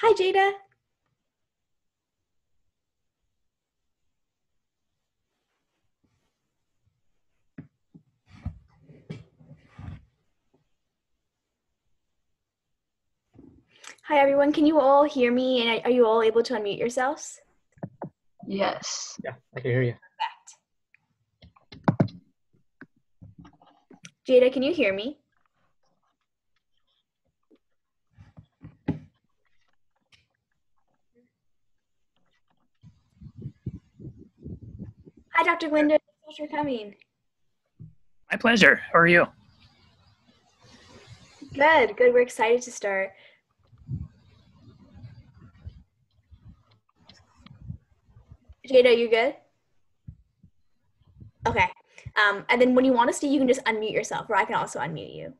Hi, Jada. Hi, everyone. Can you all hear me? And are you all able to unmute yourselves? Yes. Yeah, I can hear you. Jada, can you hear me? Hi, Dr. Glinda. Thanks for coming. My pleasure. How are you? Good, good. We're excited to start. Jada, you good? Okay. And then when you want to speak, you can just unmute yourself, or I can also unmute you.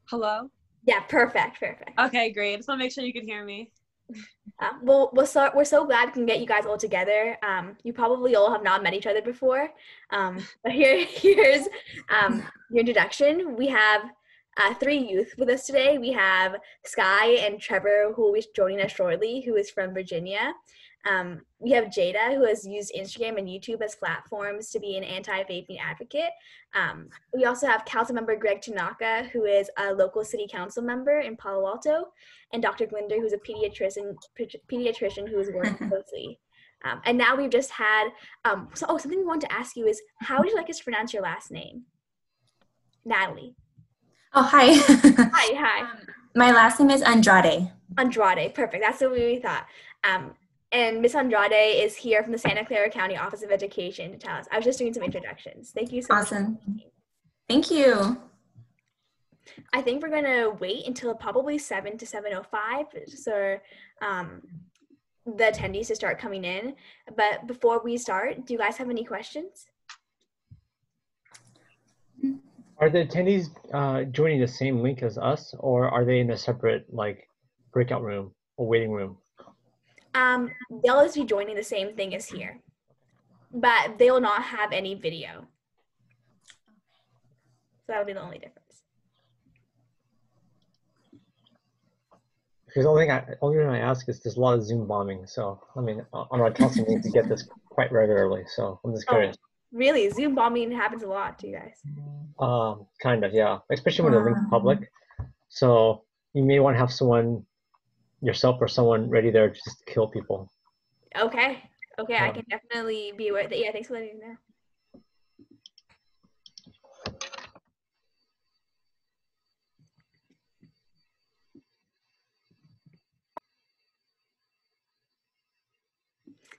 Hello? Yeah, perfect, perfect. Okay, great. Just want to make sure you can hear me. Well, we're so glad we can get you guys all together. You probably all have not met each other before. But here's your introduction. We have three youth with us today. We have Sky and Trevor, who will be joining us shortly, who is from Virginia. We have Jada, who has used Instagram and YouTube as platforms to be an anti-vaping advocate. We also have council member Greg Tanaka, who is a local city council member in Palo Alto, and Dr. Glinder, who's a pediatrician who is working closely. And now we've just had, something we want to ask you is, how would you like us to pronounce your last name? Natalie. Oh, hi. Hi. My last name is Andrade. Andrade, perfect. That's what we thought. And Miss Andrade is here from the Santa Clara County Office of Education to tell us. I was just doing some introductions. Thank you so much. Awesome. Thank you. I think we're going to wait until probably 7 to 7:05 so the attendees to start coming in. But before we start, do you guys have any questions? Are the attendees joining the same link as us, or are they in a separate breakout room or waiting room? They'll just be joining the same thing as here, but they will not have any video. So that'll be the only difference. Because the only reason I ask is there's a lot of Zoom bombing. So I mean, on our council meetings, we get this quite regularly. So I'm just curious. Really? Zoom bombing happens a lot to you guys? Kind of, yeah. Especially when the link's public. So you may want to have someone, yourself or someone, ready there just to kill people. Okay. I can definitely be aware of that. Yeah, thanks for letting me know.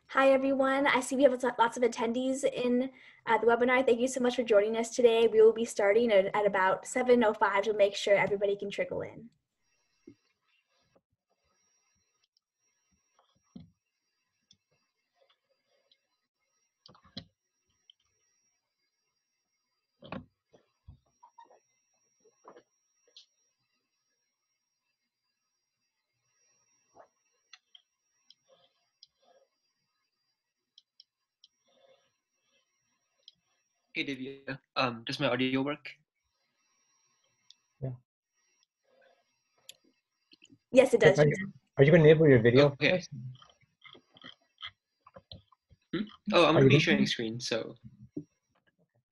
Hi, everyone. I see we have lots of attendees in the webinar. Thank you so much for joining us today. We will be starting at about 7:05 to make sure everybody can trickle in. Hey, Divya. Does my audio work? Yeah. Yes, it does. Are you going to enable your video? Okay. Oh, I'm going to be sharing screen, so.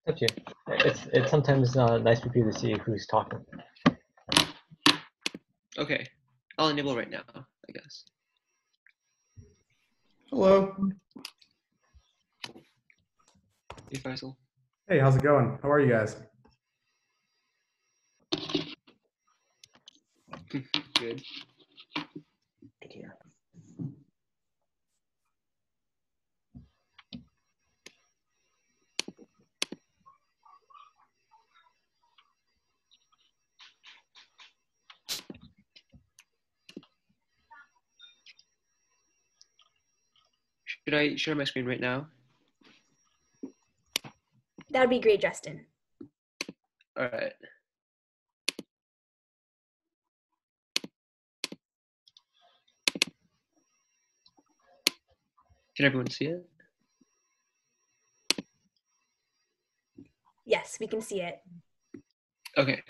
Up to you. It's sometimes nice for people to see who's talking. Okay, I'll enable right now, I guess. Hello. Hey, Faisal. Hey, how's it going? How are you guys? Good. Good here. Should I share my screen right now? That would be great, Justin. All right. Can everyone see it? Yes, we can see it. Okay.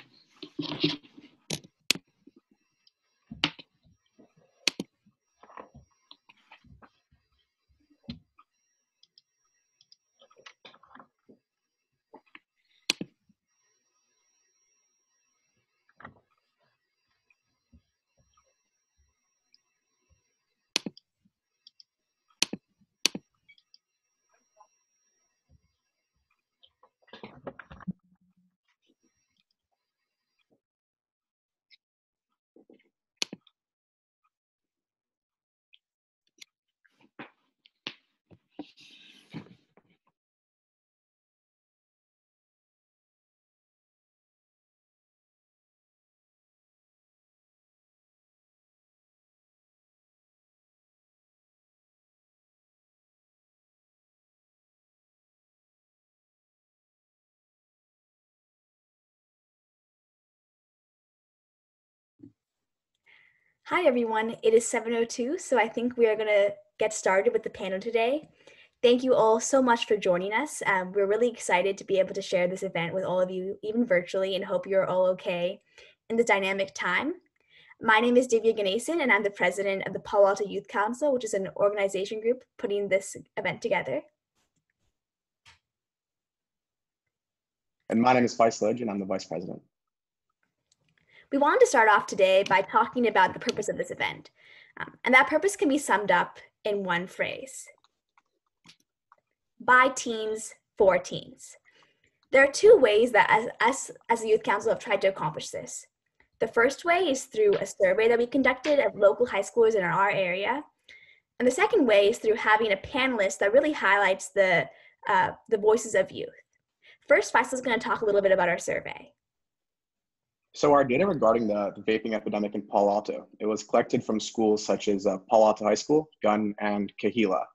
Hi everyone, it is 7:02, so I think we are going to get started with the panel today. Thank you all so much for joining us. We're really excited to be able to share this event with all of you, even virtually, and hope you're all okay in this dynamic time. My name is Divya Ganesan, and I'm the president of the Palo Alto Youth Council, which is an organization group putting this event together. And my name is Faisal, and I'm the vice president. We wanted to start off today by talking about the purpose of this event. And that purpose can be summed up in one phrase: by teens, for teens. There are two ways that as the Youth Council have tried to accomplish this. The first way is through a survey that we conducted of local high schoolers in our area. And the second way is through having a panelist that really highlights the voices of youth. First, Faisal is going to talk a little bit about our survey. So our data regarding the vaping epidemic in Palo Alto, it was collected from schools such as Palo Alto High School, Gunn, and Kahila.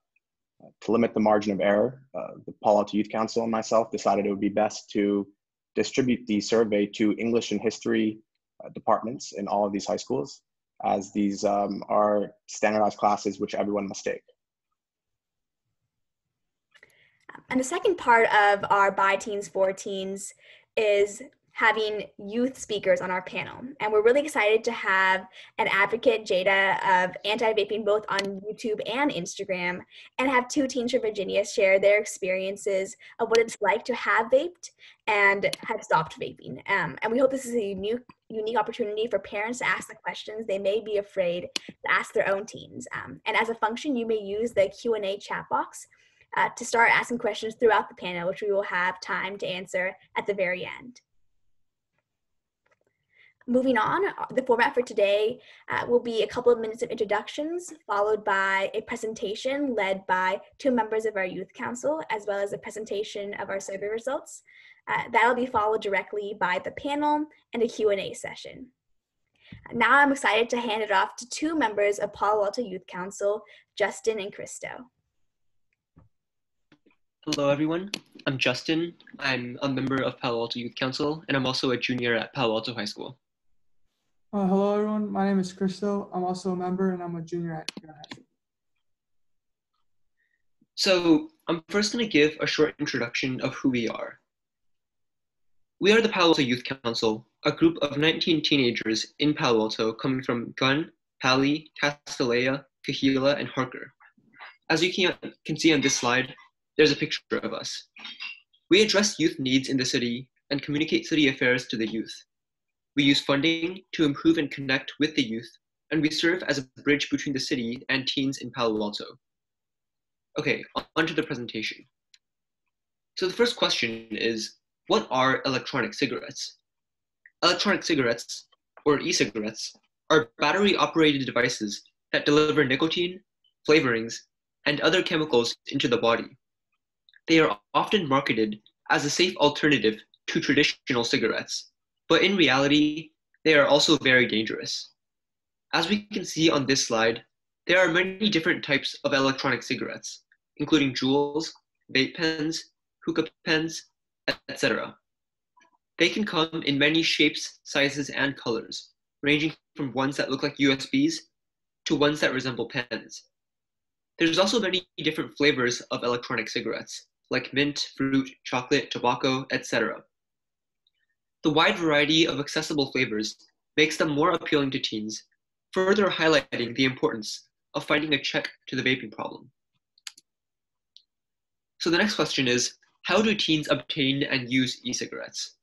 To limit the margin of error, the Palo Alto Youth Council and myself decided it would be best to distribute the survey to English and history departments in all of these high schools, as these are standardized classes which everyone must take. And the second part of our by teens, for teens is having youth speakers on our panel. And we're really excited to have an advocate, Jada, of anti-vaping both on YouTube and Instagram, and have two teens from Virginia share their experiences of what it's like to have vaped and have stopped vaping. And we hope this is a unique opportunity for parents to ask the questions they may be afraid to ask their own teens. And as a function, you may use the Q&A chat box to start asking questions throughout the panel, which we will have time to answer at the very end. Moving on, the format for today will be a couple of minutes of introductions, followed by a presentation led by two members of our youth council, as well as a presentation of our survey results. That'll be followed directly by the panel and a Q&A session. Now I'm excited to hand it off to two members of Palo Alto Youth Council, Justin and Christo. Hello, everyone. I'm Justin. I'm a member of Palo Alto Youth Council, and I'm also a junior at Palo Alto High School. Hello, everyone. My name is Christo. I'm also a member, and I'm a junior at High School. So I'm first going to give a short introduction of who we are. We are the Palo Alto Youth Council, a group of 19 teenagers in Palo Alto coming from Gunn, Pali, Castellea, Kahila, and Harker. As you can see on this slide, there's a picture of us. We address youth needs in the city and communicate city affairs to the youth. We use funding to improve and connect with the youth, and we serve as a bridge between the city and teens in Palo Alto. Okay, on to the presentation. So the first question is, what are electronic cigarettes? Electronic cigarettes, or e-cigarettes, are battery-operated devices that deliver nicotine, flavorings, and other chemicals into the body. They are often marketed as a safe alternative to traditional cigarettes, but in reality, they are also very dangerous. As we can see on this slide, there are many different types of electronic cigarettes, including Juuls, vape pens, hookah pens, etc. They can come in many shapes, sizes, and colors, ranging from ones that look like USBs to ones that resemble pens. There's also many different flavors of electronic cigarettes, like mint, fruit, chocolate, tobacco, etc. The wide variety of accessible flavors makes them more appealing to teens, further highlighting the importance of finding a check to the vaping problem. So the next question is, how do teens obtain and use e-cigarettes?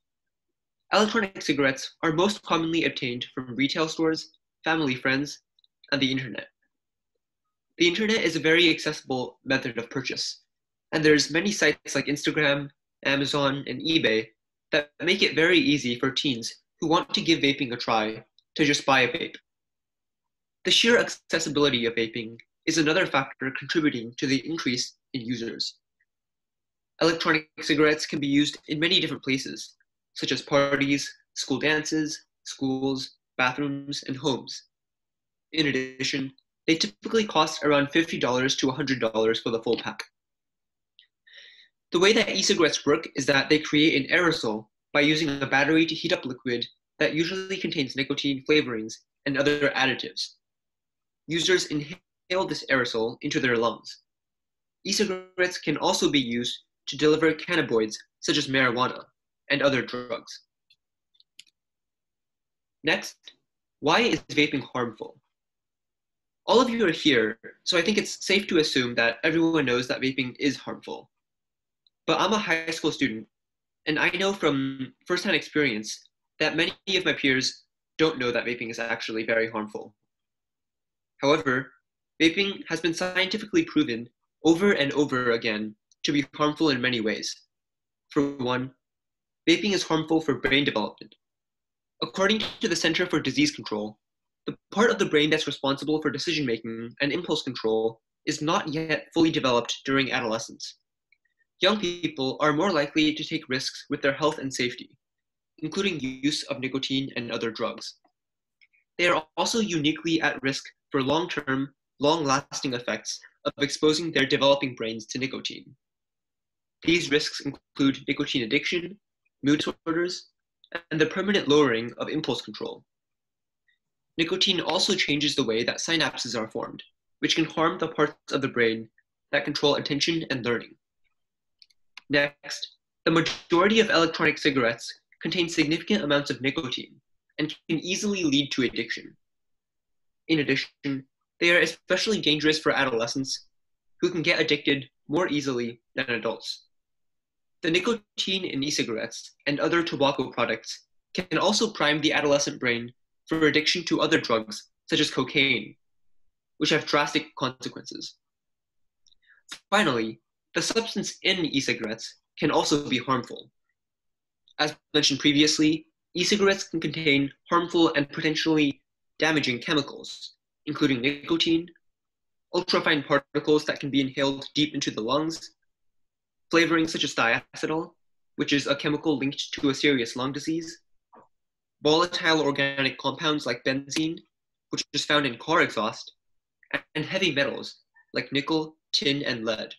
Electronic cigarettes are most commonly obtained from retail stores, family friends, and the internet. The internet is a very accessible method of purchase, and there's many sites like Instagram, Amazon, and eBay that make it very easy for teens who want to give vaping a try to just buy a vape. The sheer accessibility of vaping is another factor contributing to the increase in users. Electronic cigarettes can be used in many different places, such as parties, school dances, schools, bathrooms, and homes. In addition, they typically cost around $50 to $100 for the full pack. The way that e-cigarettes work is that they create an aerosol by using a battery to heat up liquid that usually contains nicotine flavorings and other additives. Users inhale this aerosol into their lungs. E-cigarettes can also be used to deliver cannabinoids such as marijuana and other drugs. Next, why is vaping harmful? All of you are here, so I think it's safe to assume that everyone knows that vaping is harmful. But I'm a high school student, and I know from firsthand experience that many of my peers don't know that vaping is actually very harmful. However, vaping has been scientifically proven over and over again to be harmful in many ways. For one, vaping is harmful for brain development. According to the Center for Disease Control, the part of the brain that's responsible for decision-making and impulse control is not yet fully developed during adolescence. Young people are more likely to take risks with their health and safety, including use of nicotine and other drugs. They are also uniquely at risk for long-term, long-lasting effects of exposing their developing brains to nicotine. These risks include nicotine addiction, mood disorders, and the permanent lowering of impulse control. Nicotine also changes the way that synapses are formed, which can harm the parts of the brain that control attention and learning. Next, the majority of electronic cigarettes contain significant amounts of nicotine and can easily lead to addiction. In addition, they are especially dangerous for adolescents, who can get addicted more easily than adults. The nicotine in e-cigarettes and other tobacco products can also prime the adolescent brain for addiction to other drugs, such as cocaine, which have drastic consequences. Finally, the substance in e-cigarettes can also be harmful. As mentioned previously, e-cigarettes can contain harmful and potentially damaging chemicals, including nicotine, ultrafine particles that can be inhaled deep into the lungs, flavoring such as diacetyl, which is a chemical linked to a serious lung disease, volatile organic compounds like benzene, which is found in car exhaust, and heavy metals like nickel, tin, and lead.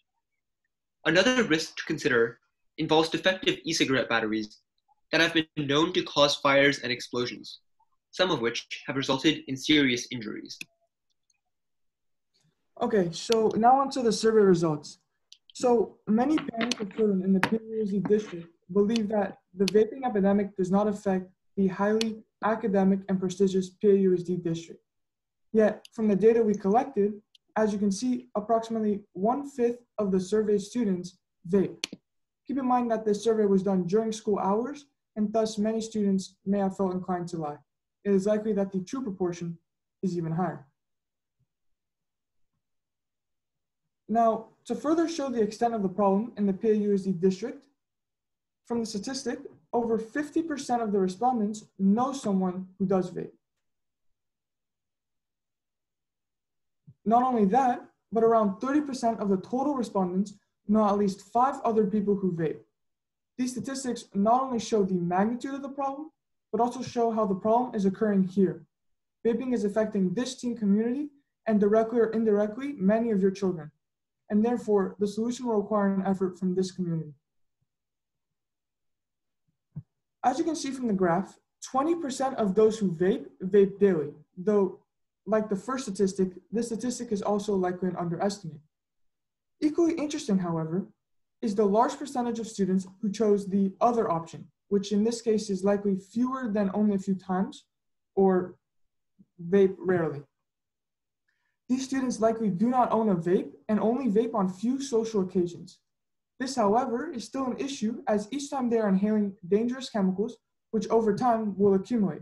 Another risk to consider involves defective e-cigarette batteries that have been known to cause fires and explosions, some of which have resulted in serious injuries. Okay, so now onto the survey results. So many parents of children in the PUSD district believe that the vaping epidemic does not affect the highly academic and prestigious PUSD district. Yet, from the data we collected, as you can see, approximately 1/5 of the surveyed students vape. Keep in mind that this survey was done during school hours, and thus many students may have felt inclined to lie. It is likely that the true proportion is even higher. Now, to further show the extent of the problem in the PUSD district, from the statistic, over 50% of the respondents know someone who does vape. Not only that, but around 30% of the total respondents know at least 5 other people who vape. These statistics not only show the magnitude of the problem, but also show how the problem is occurring here. Vaping is affecting this teen community and directly or indirectly many of your children. And therefore, the solution will require an effort from this community. As you can see from the graph, 20% of those who vape, vape daily, though like the first statistic, this statistic is also likely an underestimate. Equally interesting, however, is the large percentage of students who chose the other option, which in this case is likely fewer than only a few times, or vape rarely. These students likely do not own a vape and only vape on few social occasions. This, however, is still an issue as each time they are inhaling dangerous chemicals, which over time will accumulate.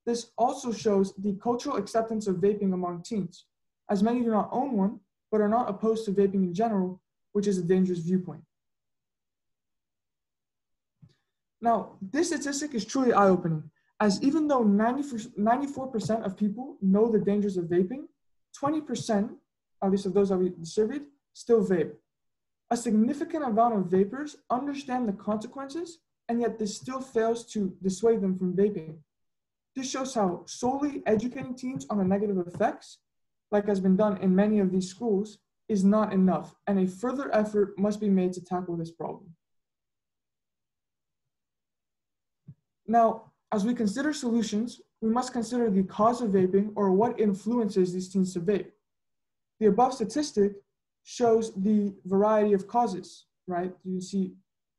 This also shows the cultural acceptance of vaping among teens, as many do not own one, but are not opposed to vaping in general, which is a dangerous viewpoint. Now, this statistic is truly eye-opening, as even though 94% of people know the dangers of vaping, 20%, at least of those that we surveyed, still vape. A significant amount of vapers understand the consequences, and yet this still fails to dissuade them from vaping. This shows how solely educating teens on the negative effects, like has been done in many of these schools, is not enough, and a further effort must be made to tackle this problem. Now, as we consider solutions, we must consider the cause of vaping or what influences these teens to vape. The above statistic shows the variety of causes, right? You see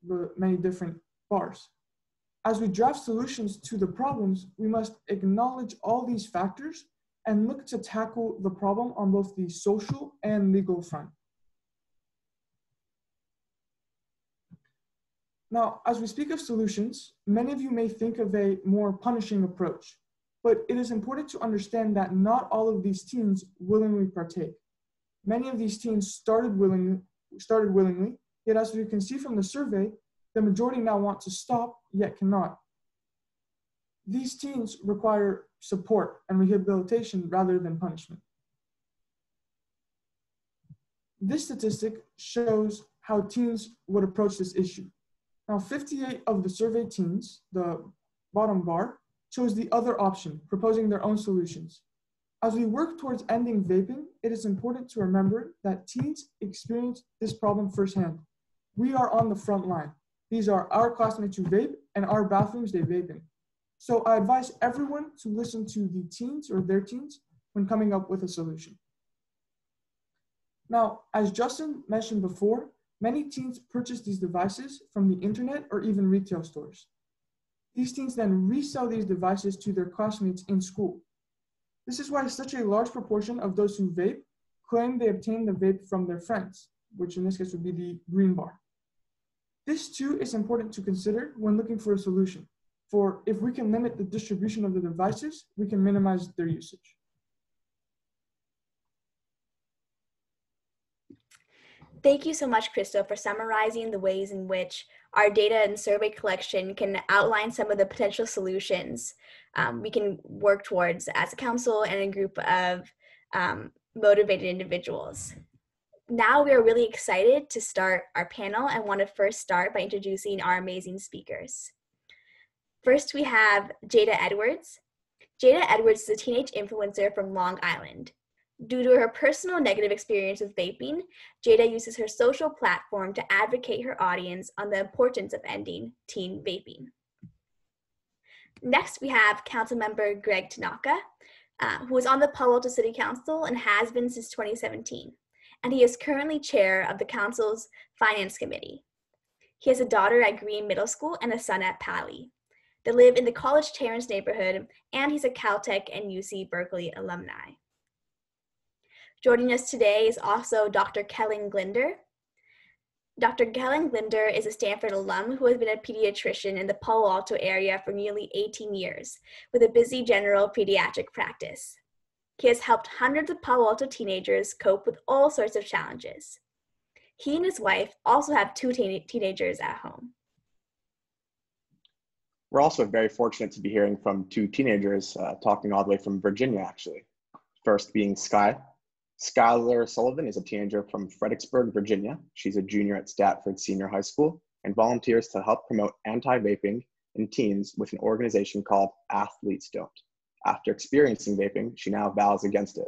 the many different bars. As we draft solutions to the problems, we must acknowledge all these factors and look to tackle the problem on both the social and legal front. Now, as we speak of solutions, many of you may think of a more punishing approach, but it is important to understand that not all of these teens willingly partake. Many of these teens started willingly, yet as you can see from the survey, the majority now want to stop, yet cannot. These teens require support and rehabilitation rather than punishment. This statistic shows how teens would approach this issue. Now, 58 of the surveyed teens, the bottom bar, chose the other option, proposing their own solutions. As we work towards ending vaping, it is important to remember that teens experience this problem firsthand. We are on the front line. These are our classmates who vape and our bathrooms they vape in. So I advise everyone to listen to the teens or their teens when coming up with a solution. Now, as Justin mentioned before, many teens purchase these devices from the internet or even retail stores. These teens then resell these devices to their classmates in school. This is why such a large proportion of those who vape claim they obtained the vape from their friends, which in this case would be the green bar. This too is important to consider when looking for a solution, for if we can limit the distribution of the devices, we can minimize their usage. Thank you so much, Crystal, for summarizing the ways in which our data and survey collection can outline some of the potential solutions we can work towards as a council and a group of motivated individuals. Now we are really excited to start our panel and want to first start by introducing our amazing speakers. First, we have Jada Edwards. Jada Edwards is a teenage influencer from Long Island. Due to her personal negative experience with vaping, Jada uses her social platform to advocate her audience on the importance of ending teen vaping. Next, we have Councilmember Greg Tanaka, who is on the Palo Alto City Council and has been since 2017. And he is currently chair of the council's Finance Committee. He has a daughter at Green Middle School and a son at Pali. They live in the College Terrace neighborhood, and he's a Caltech and UC Berkeley alumni. Joining us today is also Dr. Kellen Glinder. Dr. Kellen Glinder is a Stanford alum who has been a pediatrician in the Palo Alto area for nearly 18 years, with a busy general pediatric practice. He has helped hundreds of Palo Alto teenagers cope with all sorts of challenges. He and his wife also have two teenagers at home. We're also very fortunate to be hearing from two teenagers talking all the way from Virginia, actually. First being Skylar Sullivan is a teenager from Fredericksburg, Virginia. She's a junior at Statford Senior High School and volunteers to help promote anti-vaping in teens with an organization called Athletes Don't. After experiencing vaping, she now vows against it.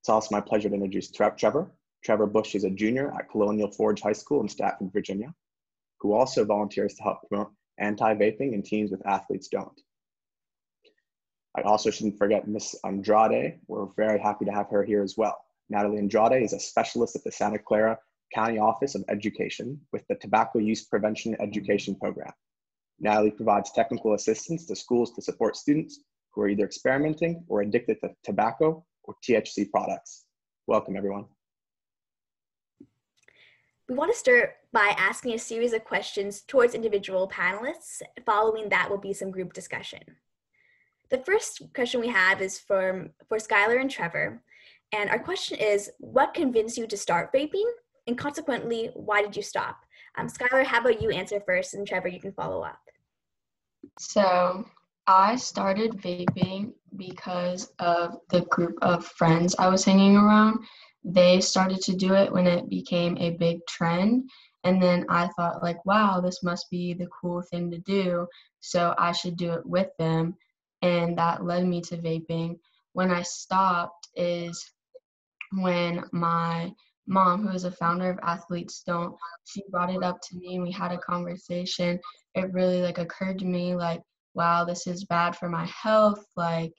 It's also my pleasure to introduce Trevor. Trevor Bush is a junior at Colonial Forge High School in Statford, Virginia, who also volunteers to help promote anti-vaping in teens with Athletes Don't. I also shouldn't forget Miss Andrade. We're very happy to have her here as well. Natalie Andrade is a specialist at the Santa Clara County Office of Education with the Tobacco Use Prevention Education Program. Natalie provides technical assistance to schools to support students who are either experimenting or addicted to tobacco or THC products. Welcome, everyone. We want to start by asking a series of questions towards individual panelists. Following that will be some group discussion. The first question we have is for Skylar and Trevor. And our question is, what convinced you to start vaping? And consequently, why did you stop? Skylar, how about you answer first, and Trevor, you can follow up. So I started vaping because of the group of friends I was hanging around. They started to do it when it became a big trend. And then I thought like, wow, this must be the cool thing to do. So I should do it with them. And that led me to vaping. When I stopped is when my mom, who is a founder of Athletes Don't, she brought it up to me and we had a conversation. It really occurred to me wow, this is bad for my health. Like,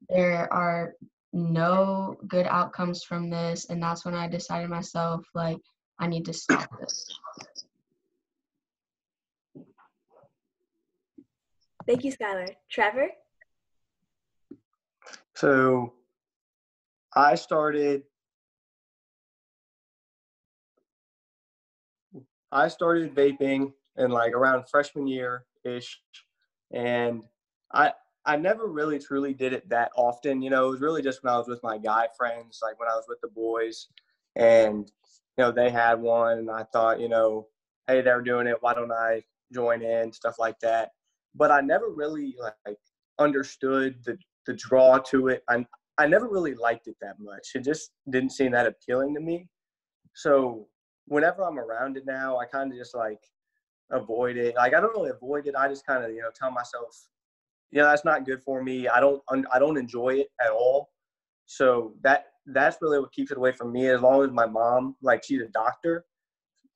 there are no good outcomes from this. And that's when I decided myself, like, I need to stop this. Thank you, Skylar. Trevor? So I started vaping in like around freshman year ish, and I never really truly did it that often. You know, it was really just when I was with my guy friends, like when I was with the boys, and you know they had one, and I thought, you know, hey, they're doing it, why don't I join in, stuff like that. But I never really like understood the draw to it. I never really liked it that much. It just didn't seem that appealing to me. So whenever I'm around it now, I kind of just like avoid it. Like I don't really avoid it. I just kind of, you know, tell myself, you know, that's not good for me. I don't enjoy it at all. So that's really what keeps it away from me. As long as my mom, like she's a doctor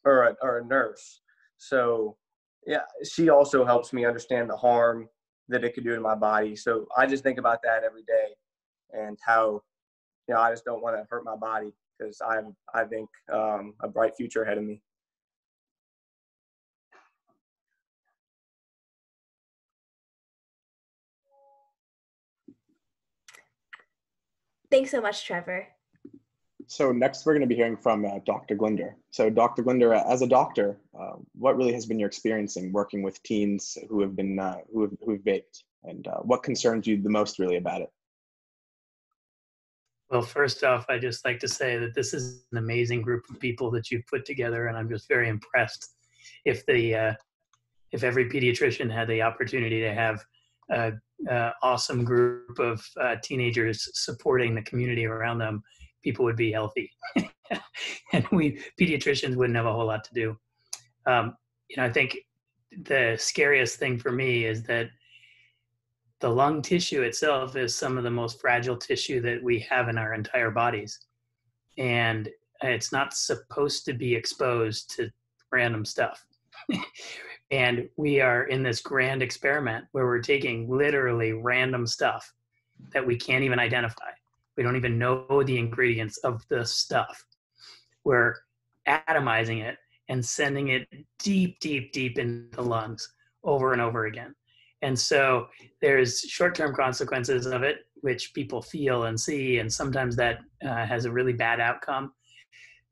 or a nurse, so yeah, she also helps me understand the harm that it could do to my body. So I just think about that every day and how, you know, I just don't want to hurt my body because I think a bright future ahead of me. Thanks so much, Trevor. So next we're going to be hearing from Dr. Glinder. So Dr. Glinder, as a doctor, what really has been your experience in working with teens who have been who've vaped, and what concerns you the most really about it? Well, first off, I just like to say that this is an amazing group of people that you've put together, and I'm just very impressed. If every pediatrician had the opportunity to have an awesome group of teenagers supporting the community around them, people would be healthy, and we pediatricians wouldn't have a whole lot to do. You know, I think the scariest thing for me is that the lung tissue itself is some of the most fragile tissue that we have in our entire bodies, and it's not supposed to be exposed to random stuff. And we are in this grand experiment where we're taking literally random stuff that we can't even identify. We don't even know the ingredients of the stuff. We're atomizing it and sending it deep, deep, deep into the lungs over and over again. And so there's short-term consequences of it, which people feel and see, and sometimes that has a really bad outcome.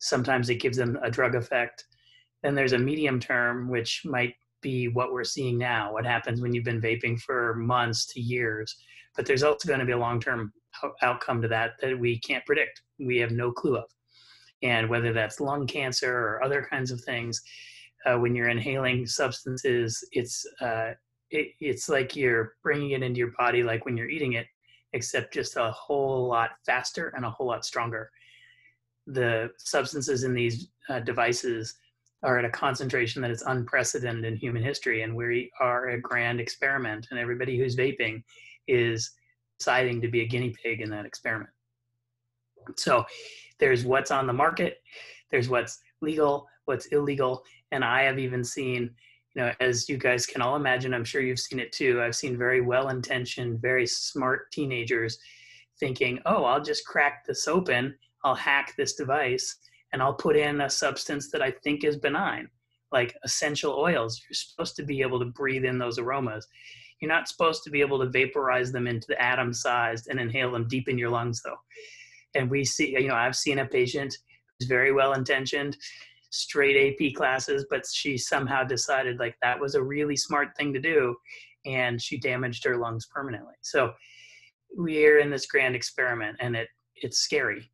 Sometimes it gives them a drug effect. Then there's a medium term, which might be what we're seeing now, what happens when you've been vaping for months to years. But there's also going to be a long-term outcome to that we can't predict. We have no clue of. And whether that's lung cancer or other kinds of things, when you're inhaling substances, it's like you're bringing it into your body like when you're eating it, except just a whole lot faster and a whole lot stronger. The substances in these devices are at a concentration that is unprecedented in human history, and we are a grand experiment, and everybody who's vaping is deciding to be a guinea pig in that experiment. So there's what's on the market, there's what's legal, what's illegal, and I have even seen, you know, as you guys can all imagine, I'm sure you've seen it too, I've seen very well-intentioned, very smart teenagers thinking, oh, I'll just crack this open, I'll hack this device, and I'll put in a substance that I think is benign, like essential oils. You're supposed to be able to breathe in those aromas. You're not supposed to be able to vaporize them into the atom sized and inhale them deep in your lungs, though. And we see, you know, I've seen a patient who's very well intentioned, straight AP classes, but she somehow decided like that was a really smart thing to do, and she damaged her lungs permanently. So we're in this grand experiment, and it's scary.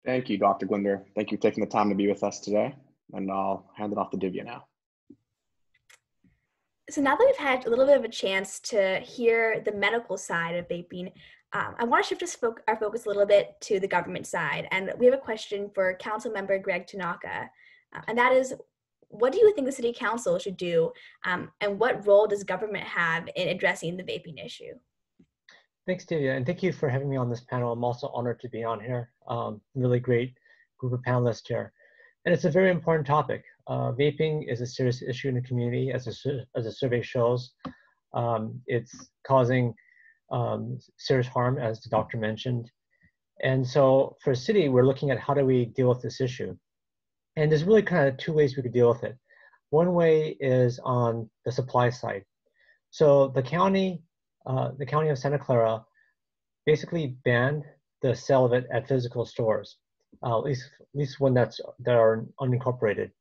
Thank you, Dr. Glinder. Thank you for taking the time to be with us today. And I'll hand it off to Divya now. So now that we've had a little bit of a chance to hear the medical side of vaping, I want to shift our focus a little bit to the government side. And we have a question for Council Member Greg Tanaka. And that is, what do you think the City Council should do? And what role does government have in addressing the vaping issue? Thanks, Divya, and thank you for having me on this panel. I'm also honored to be on here. Really great group of panelists here. And it's a very important topic. vaping is a serious issue in the community, as a survey shows. It's causing serious harm, as the doctor mentioned. And so for a city, we're looking at how do we deal with this issue. And there's really kind of two ways we could deal with it. One way is on the supply side. So the county of Santa Clara basically banned the sale of it at physical stores, at least one that are unincorporated.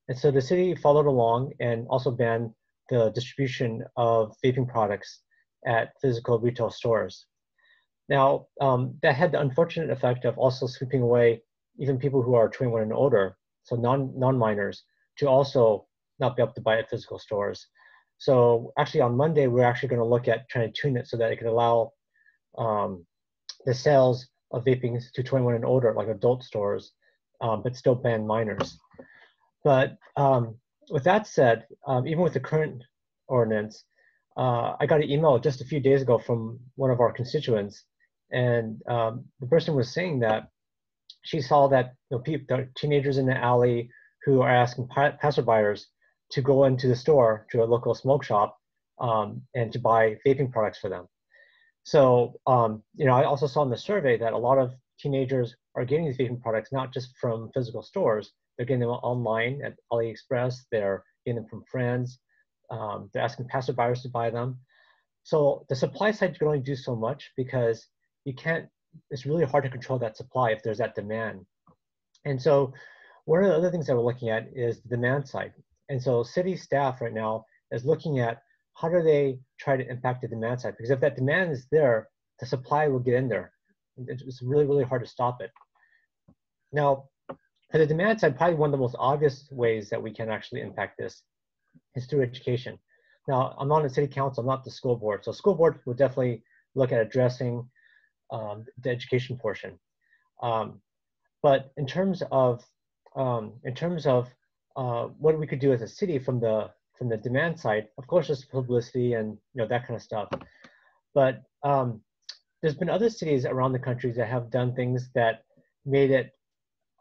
And so the city followed along and also banned the distribution of vaping products at physical retail stores. Now, that had the unfortunate effect of also sweeping away even people who are 21 and older, so non-minors, to also not be able to buy at physical stores. So actually on Monday, we're actually going to look at trying to tune it so that it could allow the sales of vaping to 21 and older, like adult stores, but still ban minors. But with that said, even with the current ordinance, I got an email just a few days ago from one of our constituents, and the person was saying that she saw that the teenagers in the alley who are asking passerbyers to go into the store, to a local smoke shop, and to buy vaping products for them. So, I also saw in the survey that a lot of teenagers are getting these vaping products not just from physical stores, they're getting them online at AliExpress, they're getting them from friends, they're asking passerbyers to buy them. So the supply side can only do so much because it's really hard to control that supply if there's that demand. And so one of the other things that we're looking at is the demand side. And so city staff right now is looking at how do they try to impact the demand side? Because if that demand is there, the supply will get in there. It's really, really hard to stop it. Now, for the demand side, probably one of the most obvious ways that we can actually impact this is through education. Now, I'm on the city council, I'm not the school board. So school board will definitely look at addressing the education portion. But in terms of what we could do as a city from the demand side, of course, there's publicity and that kind of stuff. But there's been other cities around the country that have done things that made it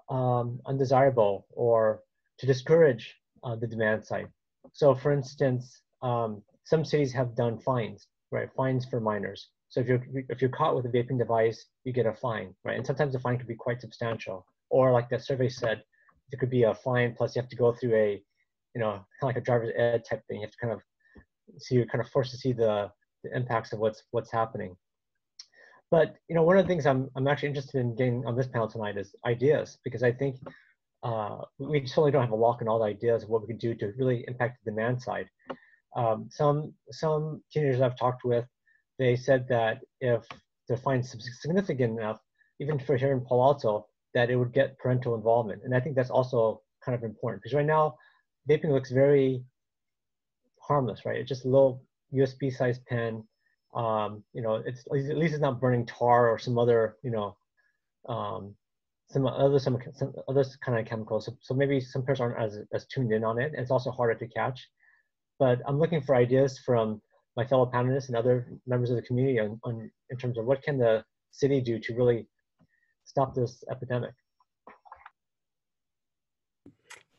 undesirable or to discourage the demand side. So, for instance, some cities have done fines, right? Fines for minors. So if you're caught with a vaping device, you get a fine, right? And sometimes the fine could be quite substantial. Or like that survey said, there could be a fine plus you have to go through a, kind of like a driver's ed type thing. You have to kind of, so you're kind of forced to see the impacts of what's happening. But one of the things I'm actually interested in getting on this panel tonight is ideas, because I think we certainly don't have a lock on all the ideas of what we can do to really impact the demand side. Some teenagers I've talked with, they said that if the fine significant enough, even for here in Palo Alto, that it would get parental involvement. And I think that's also kind of important because right now, vaping looks very harmless, right? It's just a little USB-sized pen. It's at least it's not burning tar or some other, some other kind of chemicals. So maybe some parents aren't as tuned in on it. And it's also harder to catch. But I'm looking for ideas from my fellow panelists and other members of the community in terms of what can the city do to really stop this epidemic.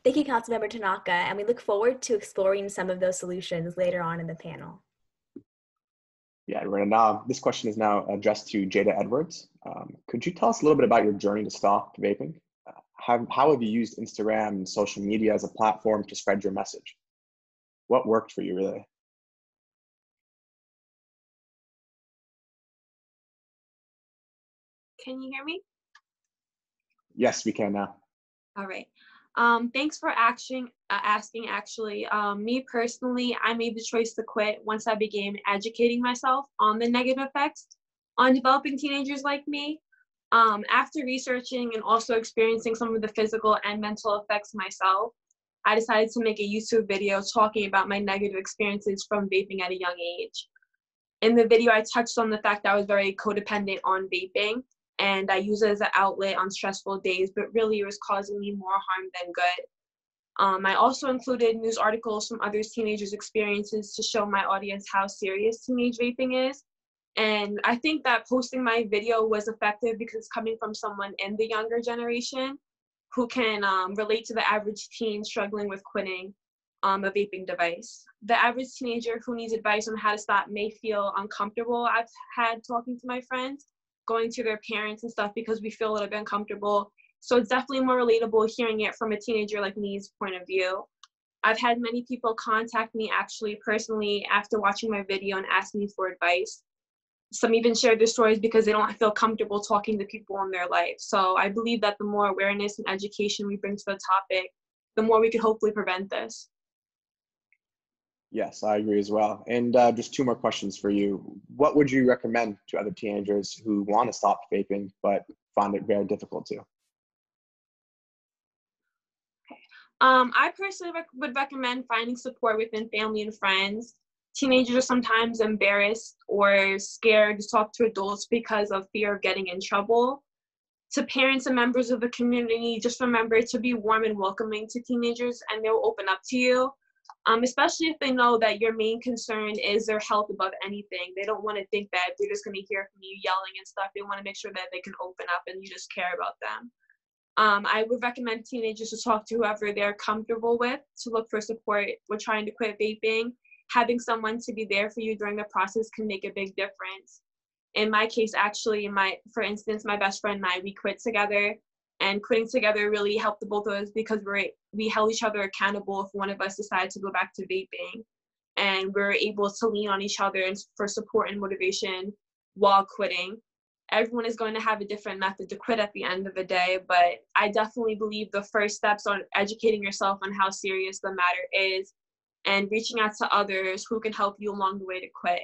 Thank you, Councilmember Tanaka, and we look forward to exploring some of those solutions later on in the panel. Yeah, this question is now addressed to Jada Edwards. Could you tell us a little bit about your journey to stop vaping? How have you used Instagram and social media as a platform to spread your message? What worked for you, really? Can you hear me? Yes, we can now. All right. Thanks for asking. Actually, me personally, I made the choice to quit once I began educating myself on the negative effects on developing teenagers like me. After researching and also experiencing some of the physical and mental effects myself, I decided to make a YouTube video talking about my negative experiences from vaping at a young age. In the video, I touched on the fact that I was very codependent on vaping, and I use it as an outlet on stressful days, but really it was causing me more harm than good. I also included news articles from other teenagers' experiences to show my audience how serious teenage vaping is. And I think that posting my video was effective because it's coming from someone in the younger generation who can relate to the average teen struggling with quitting a vaping device. The average teenager who needs advice on how to stop may feel uncomfortable. I've had talking to my friends, going to their parents and stuff because we feel a little bit uncomfortable. So it's definitely more relatable hearing it from a teenager like me's point of view. I've had many people contact me actually personally after watching my video and ask me for advice. Some even share their stories because they don't feel comfortable talking to people in their life. So I believe that the more awareness and education we bring to the topic, the more we could hopefully prevent this. Yes, I agree as well. And just two more questions for you. What would you recommend to other teenagers who want to stop vaping but find it very difficult to? I personally would recommend finding support within family and friends. Teenagers are sometimes embarrassed or scared to talk to adults because of fear of getting in trouble. To parents and members of the community, just remember to be warm and welcoming to teenagers, and they'll open up to you, especially if they know that your main concern is their health above anything. They don't want to think that they're just going to hear from you yelling and stuff. They want to make sure that they can open up and you just care about them. I would recommend teenagers to talk to whoever they're comfortable with, to look for support with trying to quit vaping. Having someone to be there for you during the process can make a big difference. In my case, actually, for instance, my best friend and I, we quit together, and quitting together really helped the both of us because we held each other accountable if one of us decided to go back to vaping, and we were able to lean on each other for support and motivation while quitting. Everyone is going to have a different method to quit at the end of the day, but I definitely believe the first steps on educating yourself on how serious the matter is and reaching out to others who can help you along the way to quit.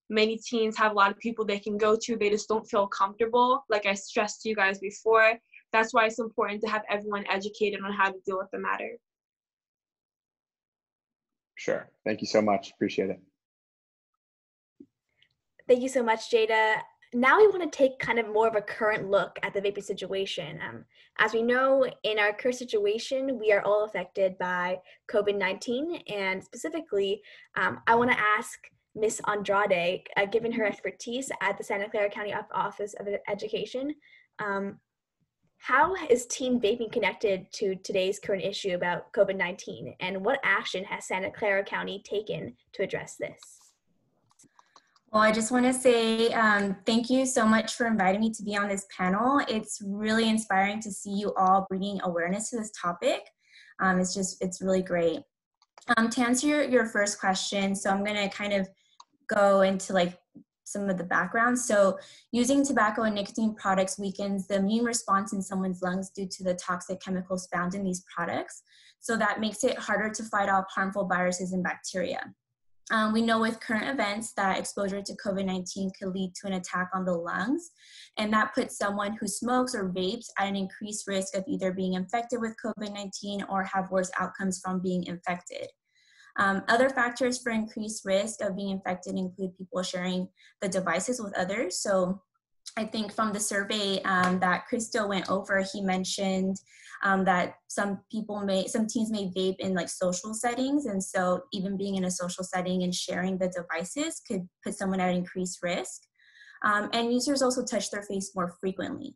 Many teens have a lot of people they can go to, they just don't feel comfortable. Like I stressed to you guys before, that's why it's important to have everyone educated on how to deal with the matter. Sure. Thank you so much. Appreciate it. Thank you so much, Jada. Now we want to take kind of more of a current look at the vaping situation. As we know, in our current situation, we are all affected by COVID-19, and specifically, I want to ask Ms. Andrade, given her expertise at the Santa Clara County Office of Education, how is teen vaping connected to today's current issue about COVID-19, and what action has Santa Clara County taken to address this? Well, I just want to say thank you so much for inviting me to be on this panel. It's really inspiring to see you all bringing awareness to this topic. It's really great. To answer your first question, so I'm going to kind of go into like some of the background. So using tobacco and nicotine products weakens the immune response in someone's lungs due to the toxic chemicals found in these products. So that makes it harder to fight off harmful viruses and bacteria. We know with current events that exposure to COVID-19 could lead to an attack on the lungs, and that puts someone who smokes or vapes at an increased risk of either being infected with COVID-19 or have worse outcomes from being infected. Other factors for increased risk of being infected include people sharing the devices with others. So I think from the survey that Christo went over, he mentioned that some teens may vape in like social settings. And so even being in a social setting and sharing the devices could put someone at increased risk. And users also touch their face more frequently.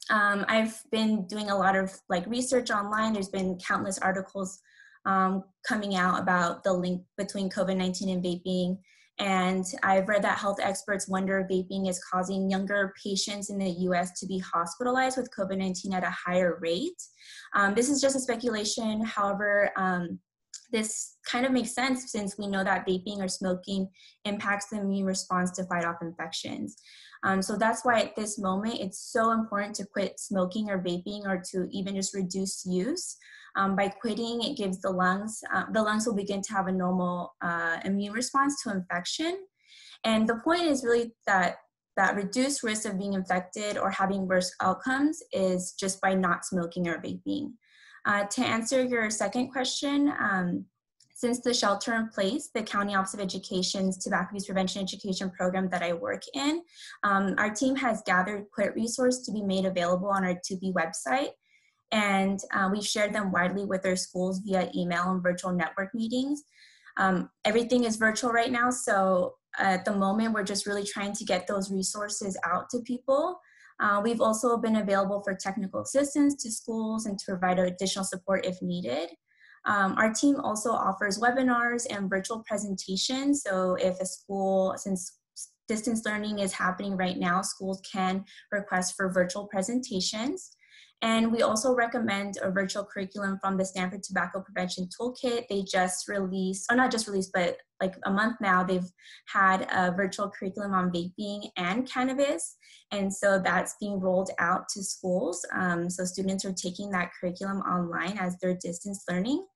I've been doing a lot of like research online. There's been countless articles coming out about the link between COVID-19 and vaping. And I've read that health experts wonder if vaping is causing younger patients in the US to be hospitalized with COVID-19 at a higher rate. This is just a speculation. However, this kind of makes sense since we know that vaping or smoking impacts the immune response to fight off infections. So that's why at this moment, it's so important to quit smoking or vaping or to even just reduce use. By quitting, it gives the lungs will begin to have a normal immune response to infection. And the point is really that reduced risk of being infected or having worse outcomes is just by not smoking or vaping. To answer your second question, since the shelter in place, the County Office of Education's Tobacco Use Prevention Education program that I work in, our team has gathered quit resources to be made available on our 2B website. And we've shared them widely with our schools via email and virtual network meetings. Everything is virtual right now, so at the moment, we're just really trying to get those resources out to people. We've also been available for technical assistance to schools and to provide additional support if needed. Our team also offers webinars and virtual presentations. So if a school, since distance learning is happening right now, schools can request for virtual presentations. And we also recommend a virtual curriculum from the Stanford Tobacco Prevention Toolkit. They just released, or not just released, but like a month now, they've had a virtual curriculum on vaping and cannabis. And so that's being rolled out to schools. So students are taking that curriculum online as they're distance learning.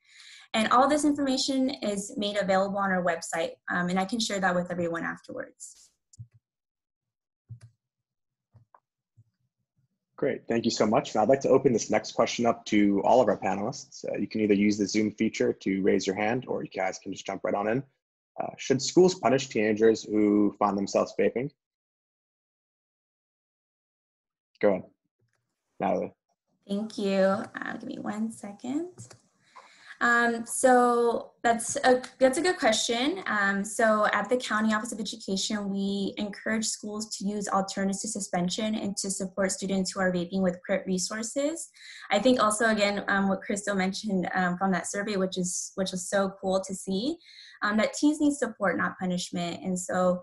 And all this information is made available on our website. And I can share that with everyone afterwards. Great, thank you so much. Now I'd like to open this next question up to all of our panelists. You can either use the Zoom feature to raise your hand, or you guys can just jump right on in. Should schools punish teenagers who find themselves vaping? Go ahead, Natalie. Thank you. Give me 1 second. So that's a good question. So at the County Office of Education, we encourage schools to use alternatives to suspension and to support students who are vaping with CRIT resources. I think also, again, what Crystal mentioned from that survey, which was so cool to see, that teens need support, not punishment. And so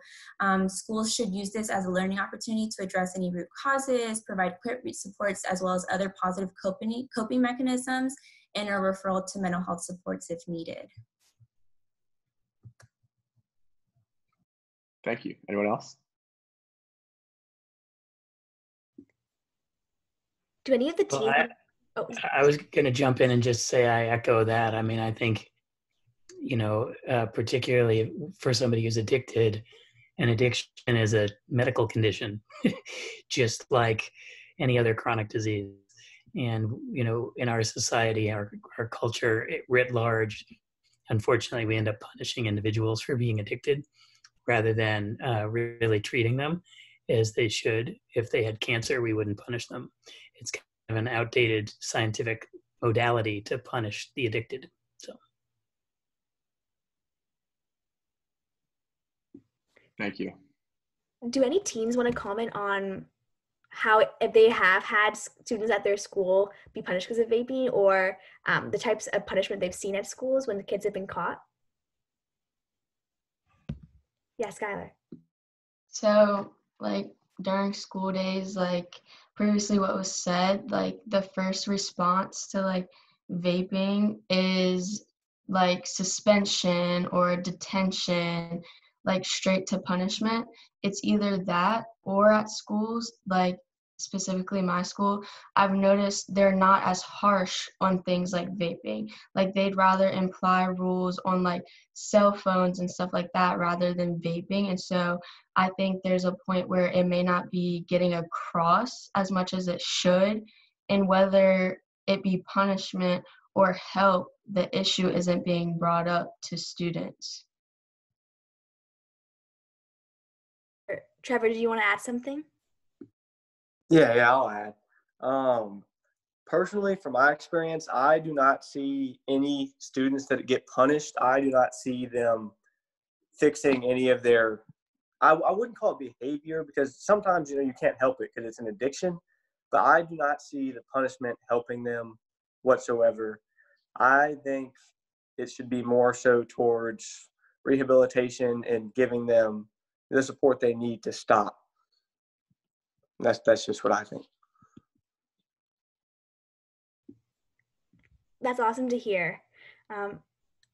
schools should use this as a learning opportunity to address any root causes, provide CRIT supports, as well as other positive coping mechanisms, and a referral to mental health supports if needed. Thank you. Anyone else? Do any of the teams? I was going to jump in and just say I echo that. I mean, I think, you know, particularly for somebody who's addicted, an addiction is a medical condition, just like any other chronic disease. And, you know, in our society, our culture writ large, unfortunately, we end up punishing individuals for being addicted rather than really treating them as they should. If they had cancer, we wouldn't punish them. It's kind of an outdated scientific modality to punish the addicted. So, thank you. Do any teens want to comment on how, if they have had students at their school be punished because of vaping, or the types of punishment they've seen at schools when the kids have been caught? Yeah, Skylar. So, like, during school days, like previously what was said, like the first response to like vaping is like suspension or detention, like straight to punishment. It's either that, or at schools, like specifically my school, I've noticed they're not as harsh on things like vaping. Like they'd rather imply rules on like cell phones and stuff like that rather than vaping. And so I think there's a point where it may not be getting across as much as it should, and whether it be punishment or help, the issue isn't being brought up to students. Trevor, do you want to add something? Yeah, I'll add. Personally, from my experience, I do not see any students that get punished. I do not see them fixing any of their, I wouldn't call it behavior, because sometimes, you know, you can't help it because it's an addiction, but I do not see the punishment helping them whatsoever. I think it should be more so towards rehabilitation and giving them the support they need to stop. That's just what I think. That's awesome to hear.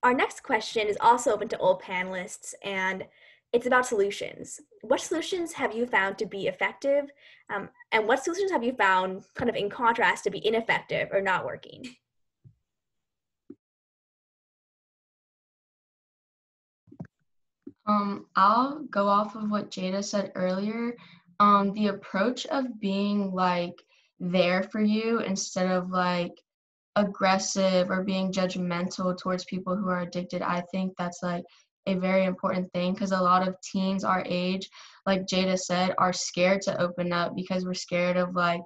Our next question is also open to all panelists, and it's about solutions. What solutions have you found to be effective, and what solutions have you found kind of in contrast to be ineffective or not working? I'll go off of what Jada said earlier. The approach of being like there for you instead of like aggressive or being judgmental towards people who are addicted, I think that's like a very important thing, because a lot of teens our age, like Jada said, are scared to open up because we're scared of like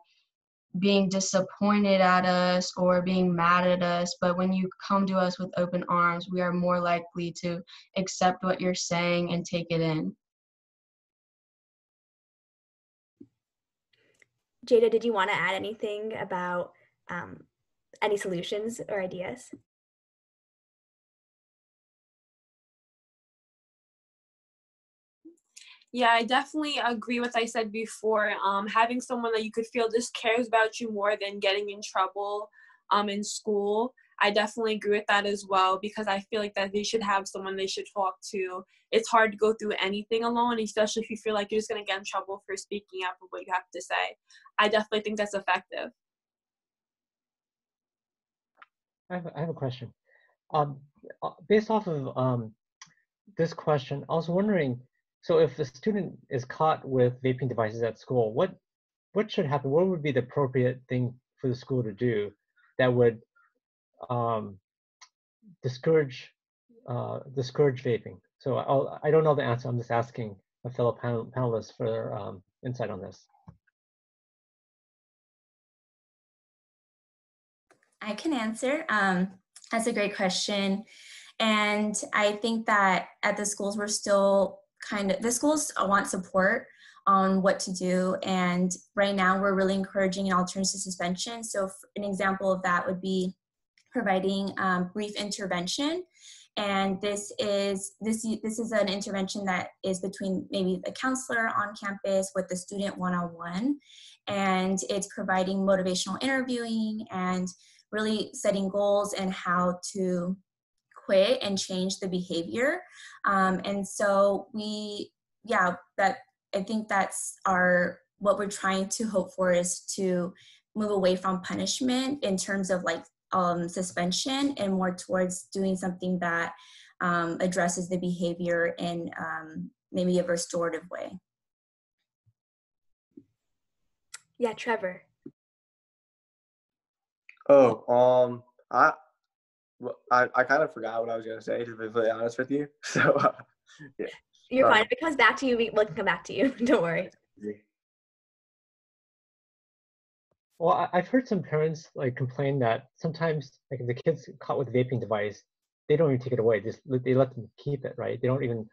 being disappointed at us or being mad at us. But when you come to us with open arms, we are more likely to accept what you're saying and take it in. Jada, did you want to add anything about any solutions or ideas? Yeah, I definitely agree with what I said before. Having someone that you could feel just cares about you more than getting in trouble in school. I definitely agree with that as well, because I feel like that they should have someone they should talk to. It's hard to go through anything alone, especially if you feel like you're just going to get in trouble for speaking up for what you have to say. I definitely think that's effective. I have a question. Based off of this question, I was wondering, so if the student is caught with vaping devices at school, what should happen? What would be the appropriate thing for the school to do that would discourage vaping? So I don't know the answer. I'm just asking my fellow panelists for their insight on this. I can answer. That's a great question. And I think that at the schools, we're still the schools want support on what to do. And right now we're really encouraging an alternative to suspension. So an example of that would be providing brief intervention. And this is an intervention that is between maybe the counselor on campus with the student one-on-one. And it's providing motivational interviewing and really setting goals and how to quit and change the behavior. And so I think that's what we're trying to hope for, is to move away from punishment in terms of like suspension and more towards doing something that addresses the behavior in maybe a restorative way. Yeah, Trevor. Oh, I kind of forgot what I was going to say, to be completely honest with you. So, yeah. You're fine. If it comes back to you, we can come back to you. Don't worry. Well, I've heard some parents like complain that sometimes, like if the kid's caught with a vaping device, they don't even take it away. They let them keep it, right? They don't even,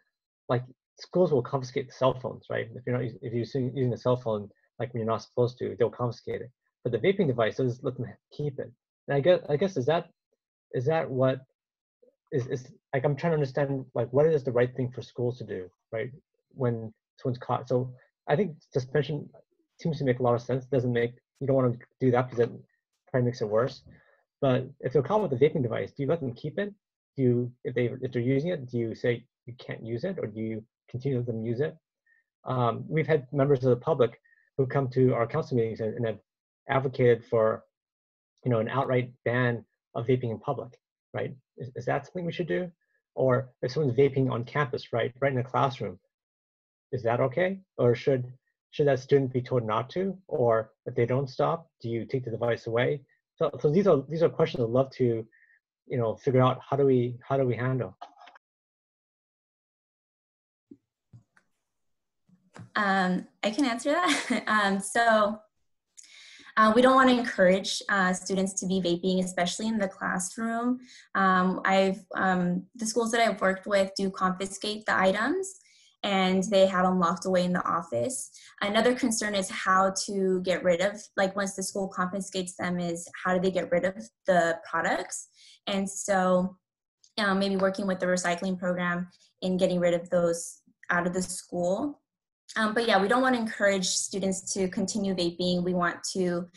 like, schools will confiscate the cell phones, right? If you're using a cell phone like when you're not supposed to, they'll confiscate it. But the vaping device, they'll just let them keep it. And I guess is that what is like, I'm trying to understand, like, what is the right thing for schools to do, right, when someone's caught. So I think suspension seems to make a lot of sense. You don't want to do that because it probably makes it worse. But if they're caught with a vaping device, do you let them keep it? If they're using it, do you say you can't use it, or do you continue to let them use it? We've had members of the public who come to our council meetings and have advocated for, an outright ban of vaping in public, right? Is that something we should do? Or if someone's vaping on campus, right in the classroom, is that okay? Or should that student be told not to? Or if they don't stop, do you take the device away? So these are questions I'd love to, figure out how do we handle. I can answer that. We don't want to encourage students to be vaping, especially in the classroom. The schools that I've worked with do confiscate the items, and they have them locked away in the office. Another concern is how to get rid of, like, once the school confiscates them, is how do they get rid of the products? And so maybe working with the recycling program in getting rid of those out of the school. But yeah, we don't want to encourage students to continue vaping. We want to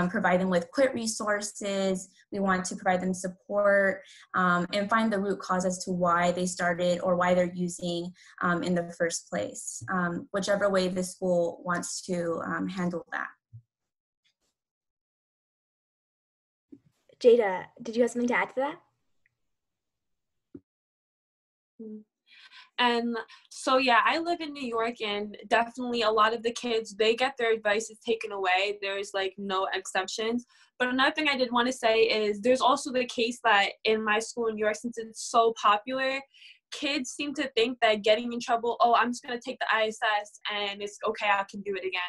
provide them with quit resources. We want to provide them support and find the root cause as to why they started or why they're using in the first place, whichever way the school wants to handle that. Jada, did you have something to add to that? And so, yeah, I live in New York, and definitely a lot of the kids, they get their devices taken away. There's like no exceptions. But another thing I did want to say is there's also the case that in my school in New York, since it's so popular, kids seem to think that getting in trouble, oh, I'm just going to take the ISS and it's okay, I can do it again.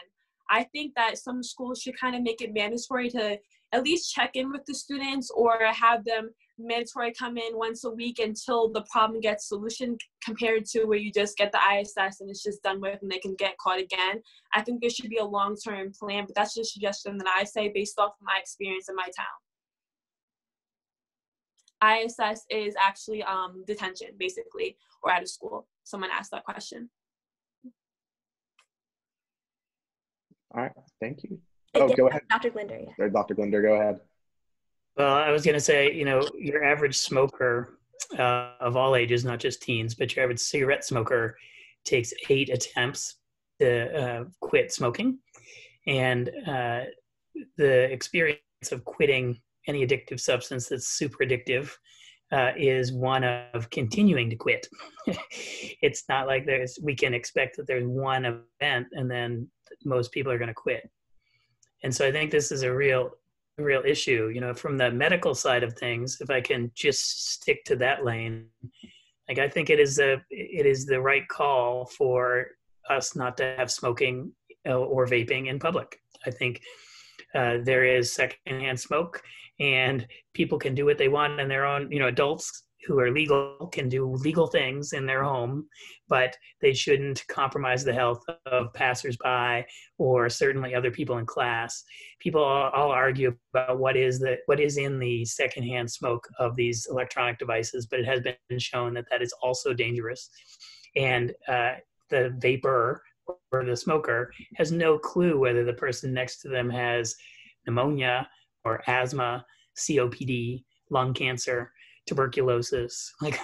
I think that some schools should kind of make it mandatory to at least check in with the students or have them mandatory come in once a week until the problem gets solution, compared to where you just get the ISS and it's just done with and they can get caught again. I think there should be a long-term plan, but that's just a suggestion that I say based off of my experience in my town. ISS is actually detention, basically, or out of school. Someone asked that question. All right, thank you. Oh, go ahead. Dr. Glinder, yeah. Dr. Glinder, go ahead. Well, I was going to say, your average smoker of all ages, not just teens, but your average cigarette smoker takes 8 attempts to quit smoking. And the experience of quitting any addictive substance that's super addictive is one of continuing to quit. It's not like we can expect that there's one event and then most people are going to quit. And so I think this is a real issue, from the medical side of things. If I can just stick to that lane, like I think it is the right call for us not to have smoking or vaping in public. I think there is secondhand smoke, and people can do what they want in their own. Adults who are legal can do legal things in their home, but they shouldn't compromise the health of passersby or certainly other people in class. People all argue about what is in the secondhand smoke of these electronic devices, but it has been shown that that is also dangerous. And the vapor or the smoker has no clue whether the person next to them has pneumonia or asthma, COPD, lung cancer, tuberculosis. Like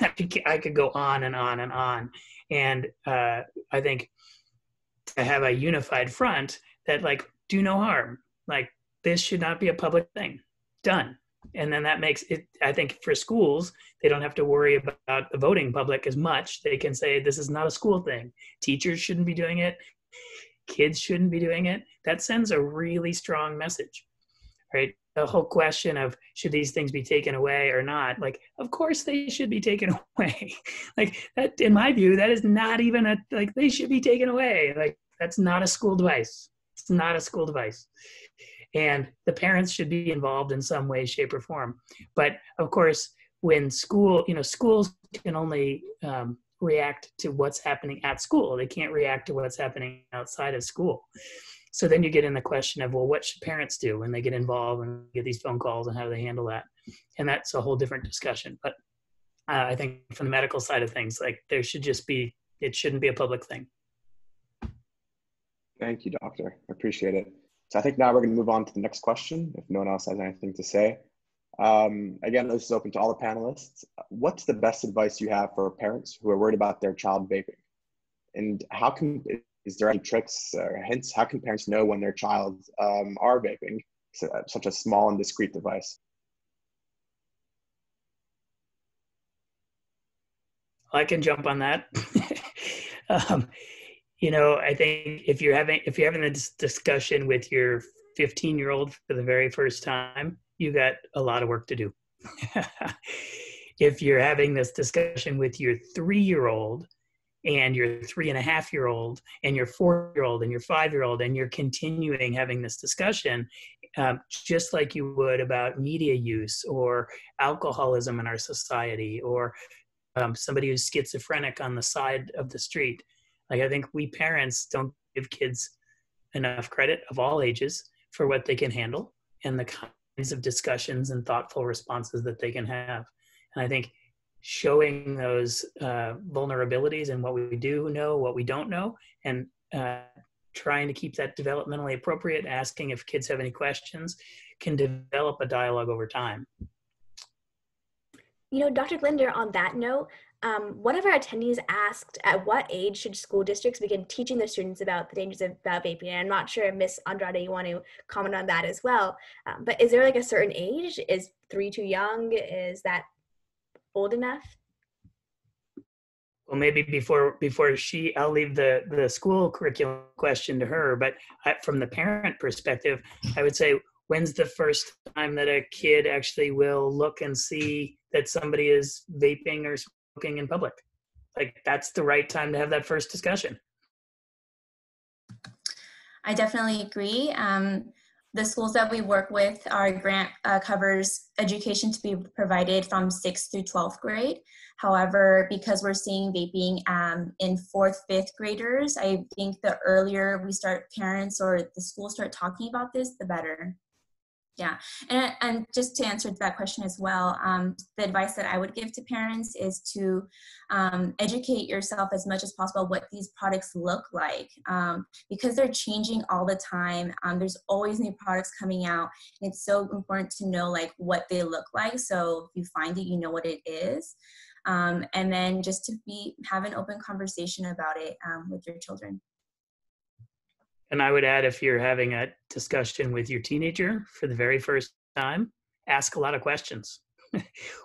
I could go on and on and on. And I think to have a unified front that do no harm, this should not be a public thing. Done. And then that makes it, I think for schools, they don't have to worry about the voting public as much. They can say, this is not a school thing. Teachers shouldn't be doing it. Kids shouldn't be doing it. That sends a really strong message, right? The whole question of should these things be taken away or not, of course they should be taken away. That, in my view, that is not even they should be taken away. That's not a school device. It's not a school device. And the parents should be involved in some way, shape, or form. But of course, when schools can only react to what's happening at school. They can't react to what's happening outside of school. So then you get in the question of, well, what should parents do when they get involved and get these phone calls, and how do they handle that? And that's a whole different discussion. But I think from the medical side of things, there should just be, it shouldn't be a public thing. Thank you, Doctor. I appreciate it. So I think now we're going to move on to the next question, if no one else has anything to say. Again, this is open to all the panelists. What's the best advice you have for parents who are worried about their child vaping? And is there any tricks or hints? How can parents know when their child are vaping such a small and discreet device? I can jump on that. I think if you're having this discussion with your 15-year-old for the very first time, you got a lot of work to do. If you're having this discussion with your 3-year-old and your 3.5-year-old and your 4-year-old and your 5-year-old, and you're continuing having this discussion, just like you would about media use or alcoholism in our society, or somebody who's schizophrenic on the side of the street. I think we parents don't give kids enough credit of all ages for what they can handle and the kinds of discussions and thoughtful responses that they can have. And I think showing those vulnerabilities and what we do know, what we don't know, and trying to keep that developmentally appropriate, asking if kids have any questions, can develop a dialogue over time. Dr. Glinder, on that note, one of our attendees asked, at what age should school districts begin teaching their students about the dangers about vaping? And I'm not sure, Ms. Andrade, you want to comment on that as well. But is there a certain age? Is 3 too young? Is that old enough? Well, maybe before I'll leave the school curriculum question to her, but from the parent perspective, I would say, when's the first time that a kid actually will look and see that somebody is vaping or smoking in public? That's the right time to have that first discussion. I definitely agree. the schools that we work with, our grant covers education to be provided from 6th through 12th grade. However, because we're seeing vaping in 4th, 5th graders, I think the earlier we start, parents or the school start talking about this, the better. Yeah, and just to answer that question as well, the advice that I would give to parents is to educate yourself as much as possible what these products look like, because they're changing all the time. There's always new products coming out, and it's so important to know like what they look like, so if you find it, you know what it is, and then just to have an open conversation about it with your children. And I would add, if you're having a discussion with your teenager for the very first time, ask a lot of questions.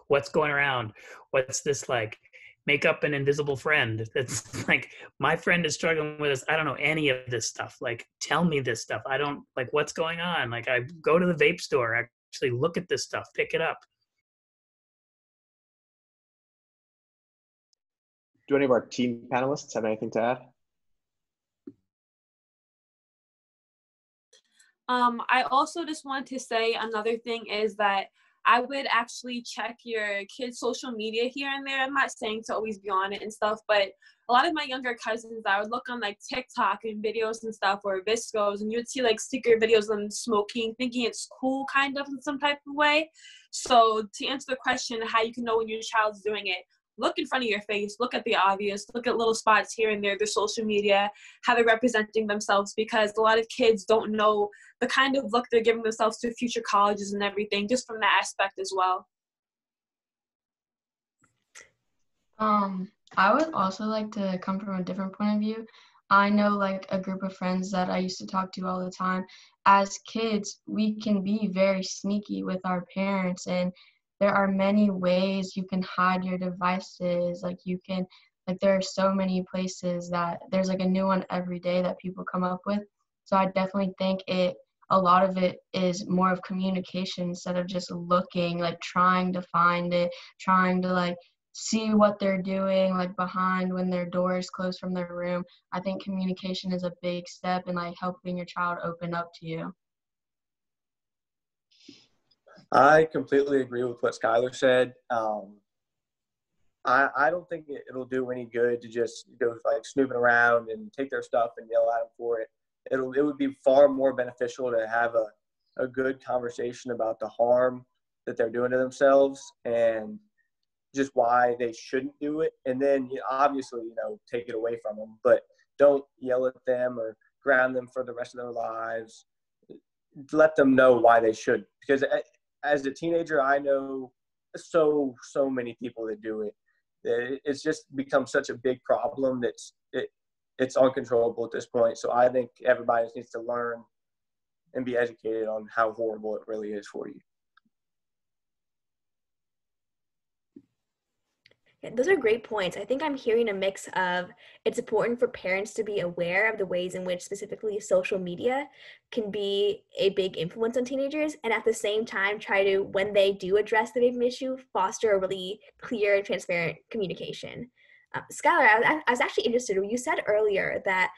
What's going around? What's this like? Make up an invisible friend. That's like, my friend is struggling with this. I don't know any of this stuff. Like, tell me this stuff. I don't, like, what's going on? Like, I go to the vape store, actually look at this stuff, pick it up. Do any of our team panelists have anything to add? I also just want to say another thing is that I would actually check your kids' social media here and there. I'm not saying to always be on it and stuff, but a lot of my younger cousins, I would look on like TikTok and videos and stuff, or Viscos, and you'd see like sticker videos of them smoking, thinking it's cool kind of in some type of way. So to answer the question, how you can know when your child's doing it, look in front of your face, look at the obvious, look at little spots here and there, their social media, how they're representing themselves, because a lot of kids don't know the kind of look they're giving themselves to future colleges and everything, just from that aspect as well. I would also like to come from a different point of view. I know like a group of friends that I used to talk to all the time. As kids, we can be very sneaky with our parents, and there are many ways you can hide your devices. Like there are so many places that there's like a new one every day that people come up with. So I definitely think a lot of it is more of communication instead of just looking, like trying to find it, trying to like see what they're doing like behind when their door is closed from their room. I think communication is a big step in like helping your child open up to you. I completely agree with what Skylar said. I don't think it'll do any good to just go like snooping around and take their stuff and yell at them for it. It would be far more beneficial to have a good conversation about the harm that they're doing to themselves and just why they shouldn't do it. And then obviously, take it away from them, but don't yell at them or ground them for the rest of their lives. Let them know why they should. Because as a teenager, I know so many people that do it. It's just become such a big problem that's it's uncontrollable at this point. So I think everybody needs to learn and be educated on how horrible it really is for you. Yeah, those are great points. I think I'm hearing a mix of it's important for parents to be aware of the ways in which specifically social media can be a big influence on teenagers, and at the same time try to, when they do address the vaping issue, foster a really clear, transparent communication. Skylar, I was actually interested. You said earlier that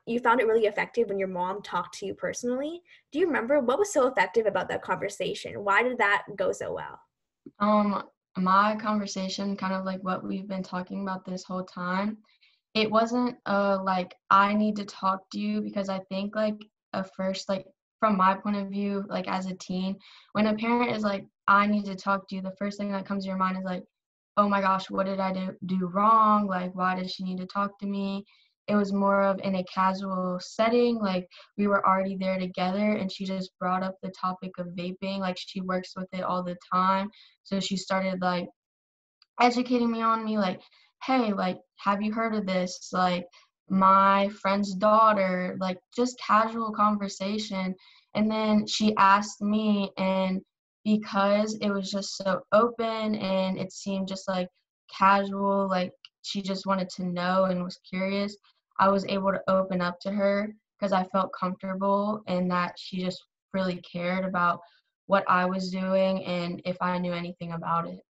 you found it really effective when your mom talked to you personally. Do you remember what was so effective about that conversation? Why did that go so well? My conversation, kind of like what we've been talking about this whole time, it wasn't like I need to talk to you, because I think like first, like from my point of view, like as a teen, when a parent is like, I need to talk to you, the first thing that comes to your mind is like, oh my gosh, what did I do wrong? Like, why does she need to talk to me? It was more of in a casual setting, like we were already there together and she just brought up the topic of vaping, like she works with it all the time. So she started like educating me on me, like, hey, like, have you heard of this? Like, my friend's daughter, like just casual conversation. And then she asked me, and because it was just so open and it seemed just like casual, like she just wanted to know and was curious, I was able to open up to her because I felt comfortable and that she just really cared about what I was doing and if I knew anything about it.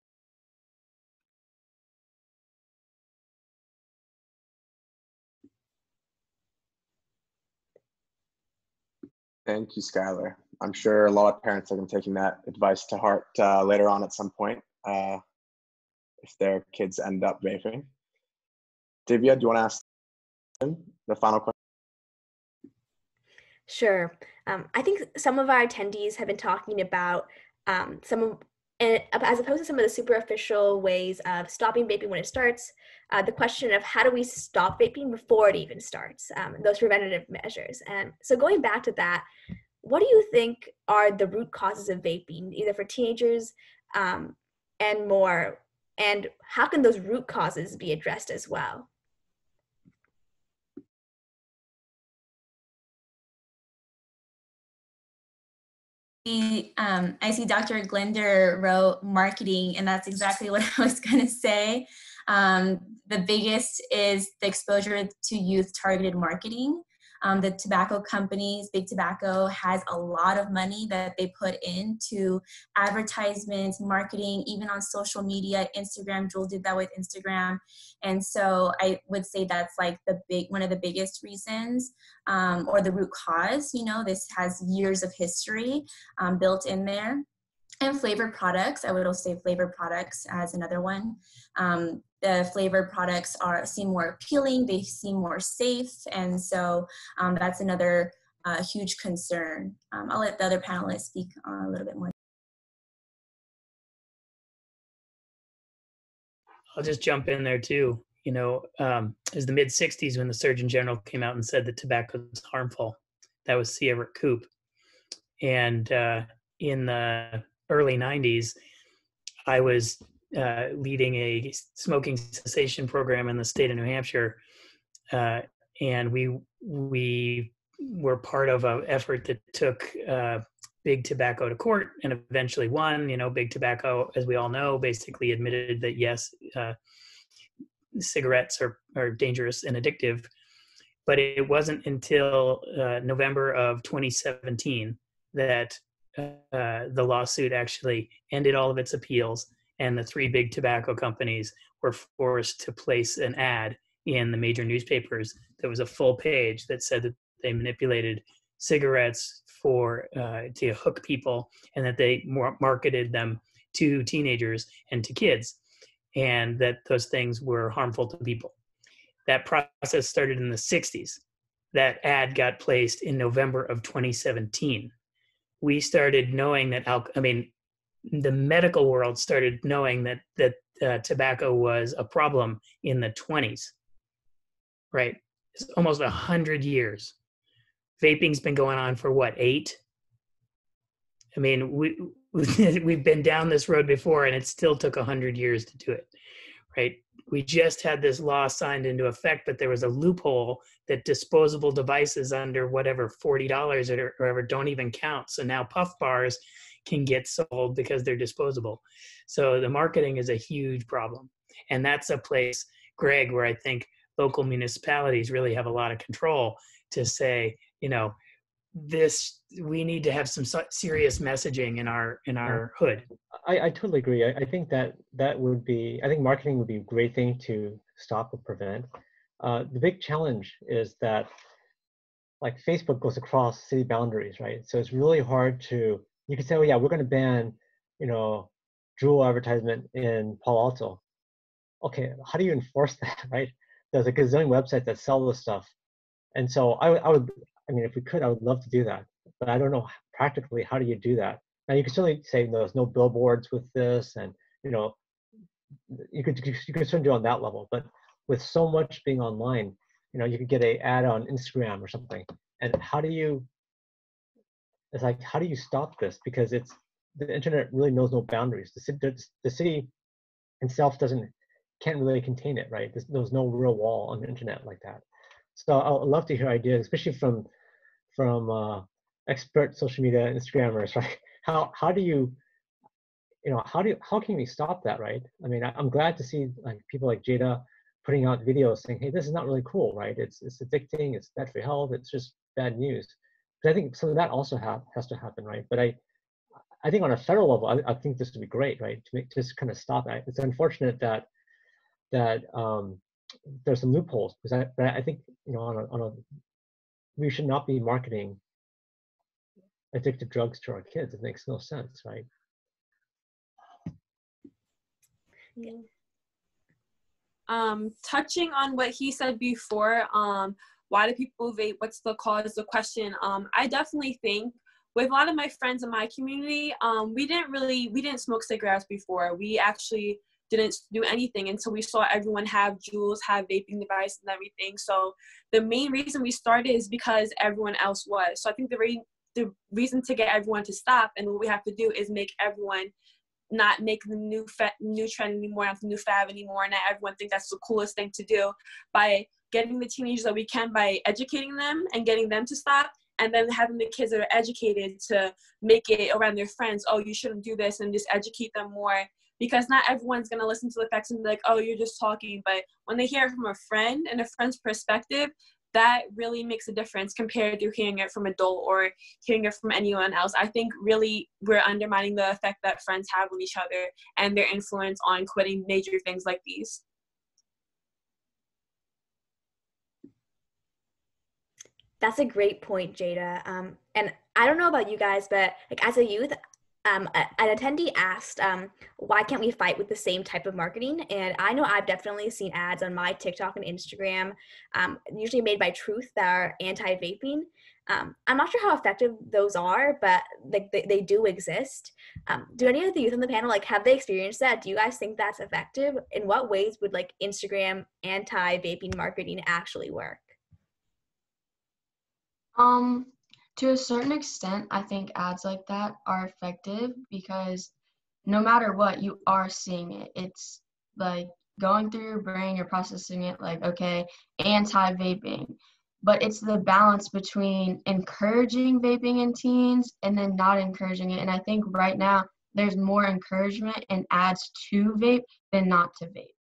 Thank you, Skylar. I'm sure a lot of parents are going to be taking that advice to heart later on at some point if their kids end up vaping. Divya, do you want to ask the final question? Sure. I think some of our attendees have been talking about some of, and as opposed to some of the superficial ways of stopping vaping when it starts, the question of how do we stop vaping before it even starts, those preventative measures. And so going back to that, what do you think are the root causes of vaping, either for teenagers and more, and how can those root causes be addressed as well? I see Dr. Glender wrote marketing, and that's exactly what I was going to say. The biggest is the exposure to youth targeted marketing. The tobacco companies, Big Tobacco, has a lot of money that they put into advertisements, marketing, even on social media. Instagram, Joel did that with Instagram. And so I would say that's like one of the biggest reasons, or the root cause. You know, this has years of history built in there. And flavored products, I would also say flavored products as another one. The flavored products seem more appealing, they seem more safe, and so that's another huge concern. I'll let the other panelists speak a little bit more. I'll just jump in there too. You know, it was the mid-'60s when the Surgeon General came out and said that tobacco is harmful. That was C. Everett Koop. And in the early 90s, I was leading a smoking cessation program in the state of New Hampshire. And we were part of an effort that took Big Tobacco to court and eventually won. You know, Big Tobacco, as we all know, basically admitted that yes, cigarettes are dangerous and addictive. But it wasn't until November of 2017 that the lawsuit actually ended all of its appeals, and the three big tobacco companies were forced to place an ad in the major newspapers. There was a full page that said that they manipulated cigarettes to hook people, and that they marketed them to teenagers and to kids, and that those things were harmful to people. That process started in the 60s. That ad got placed in November of 2017. We started knowing that, the medical world started knowing that tobacco was a problem in the 20s, right? It's almost 100 years. Vaping's been going on for what, 8? I mean, we've been down this road before, and it still took 100 years to do it, right? We just had this law signed into effect, but there was a loophole that disposable devices under whatever $40 or whatever don't even count. So now puff bars can get sold because they're disposable. So the marketing is a huge problem. And that's a place, Greg, where I think local municipalities really have a lot of control to say, you know, we need to have some serious messaging in our hood. I totally agree. I think that would be, I think marketing would be a great thing to stop or prevent. The big challenge is that, like, Facebook goes across city boundaries, right? So it's really hard to, you could say, oh yeah, we're going to ban, you know, Juul advertisement in Palo Alto. Okay, how do you enforce that, right? There's a gazillion websites that sell this stuff. And so I mean, if we could, I would love to do that, but I don't know practically how do you do that. Now you can certainly say there's no billboards with this, and you know, you could certainly do on that level. But with so much being online, you know, you could get an ad on Instagram or something. And it's like, how do you stop this? Because the internet really knows no boundaries. The city itself can't really contain it, right? There's no real wall on the internet like that. So I'd love to hear ideas, especially from expert social media Instagrammers, right? How do you, you know, how can we stop that, right? I mean, I'm glad to see like people like Jada putting out videos saying, hey, this is not really cool, right? It's addicting, it's bad for health, it's just bad news. But I think some of that also has to happen, right? But I think on a federal level, I think this would be great, right? To just kind of stop that. It's unfortunate that there's some loopholes, because I think, you know, we should not be marketing addictive drugs to our kids. It makes no sense, right? Touching on what he said before, why do people vape? What's the cause? The question. I definitely think with a lot of my friends in my community, we didn't smoke cigarettes before. We actually didn't do anything until we saw everyone have Juuls, have vaping devices and everything. So the main reason we started is because everyone else was. So I think the reason to get everyone to stop, and what we have to do is make everyone not make the new trend anymore, not the new fad anymore, and not everyone thinks that's the coolest thing to do, by getting the teenagers that we can, by educating them and getting them to stop, and then having the kids that are educated to make it around their friends. Oh, you shouldn't do this, and just educate them more, because not everyone's going to listen to the facts and be like, oh, you're just talking. But when they hear it from a friend and a friend's perspective, that really makes a difference compared to hearing it from adult or hearing it from anyone else. I think really we're undermining the effect that friends have on each other and their influence on quitting major things like these. That's a great point, Jada. And I don't know about you guys, but like as a youth, an attendee asked, why can't we fight with the same type of marketing? And I know I've definitely seen ads on my TikTok and Instagram, usually made by Truth, that are anti-vaping. I'm not sure how effective those are, but like they do exist. Do any of the youth on the panel, like, have they experienced that? Do you guys think that's effective? In what ways would like Instagram anti-vaping marketing actually work? To a certain extent, I think ads like that are effective because no matter what, you are seeing it. It's like going through your brain, you're processing it like, okay, anti-vaping. But it's the balance between encouraging vaping in teens and then not encouraging it. And I think right now there's more encouragement in ads to vape than not to vape.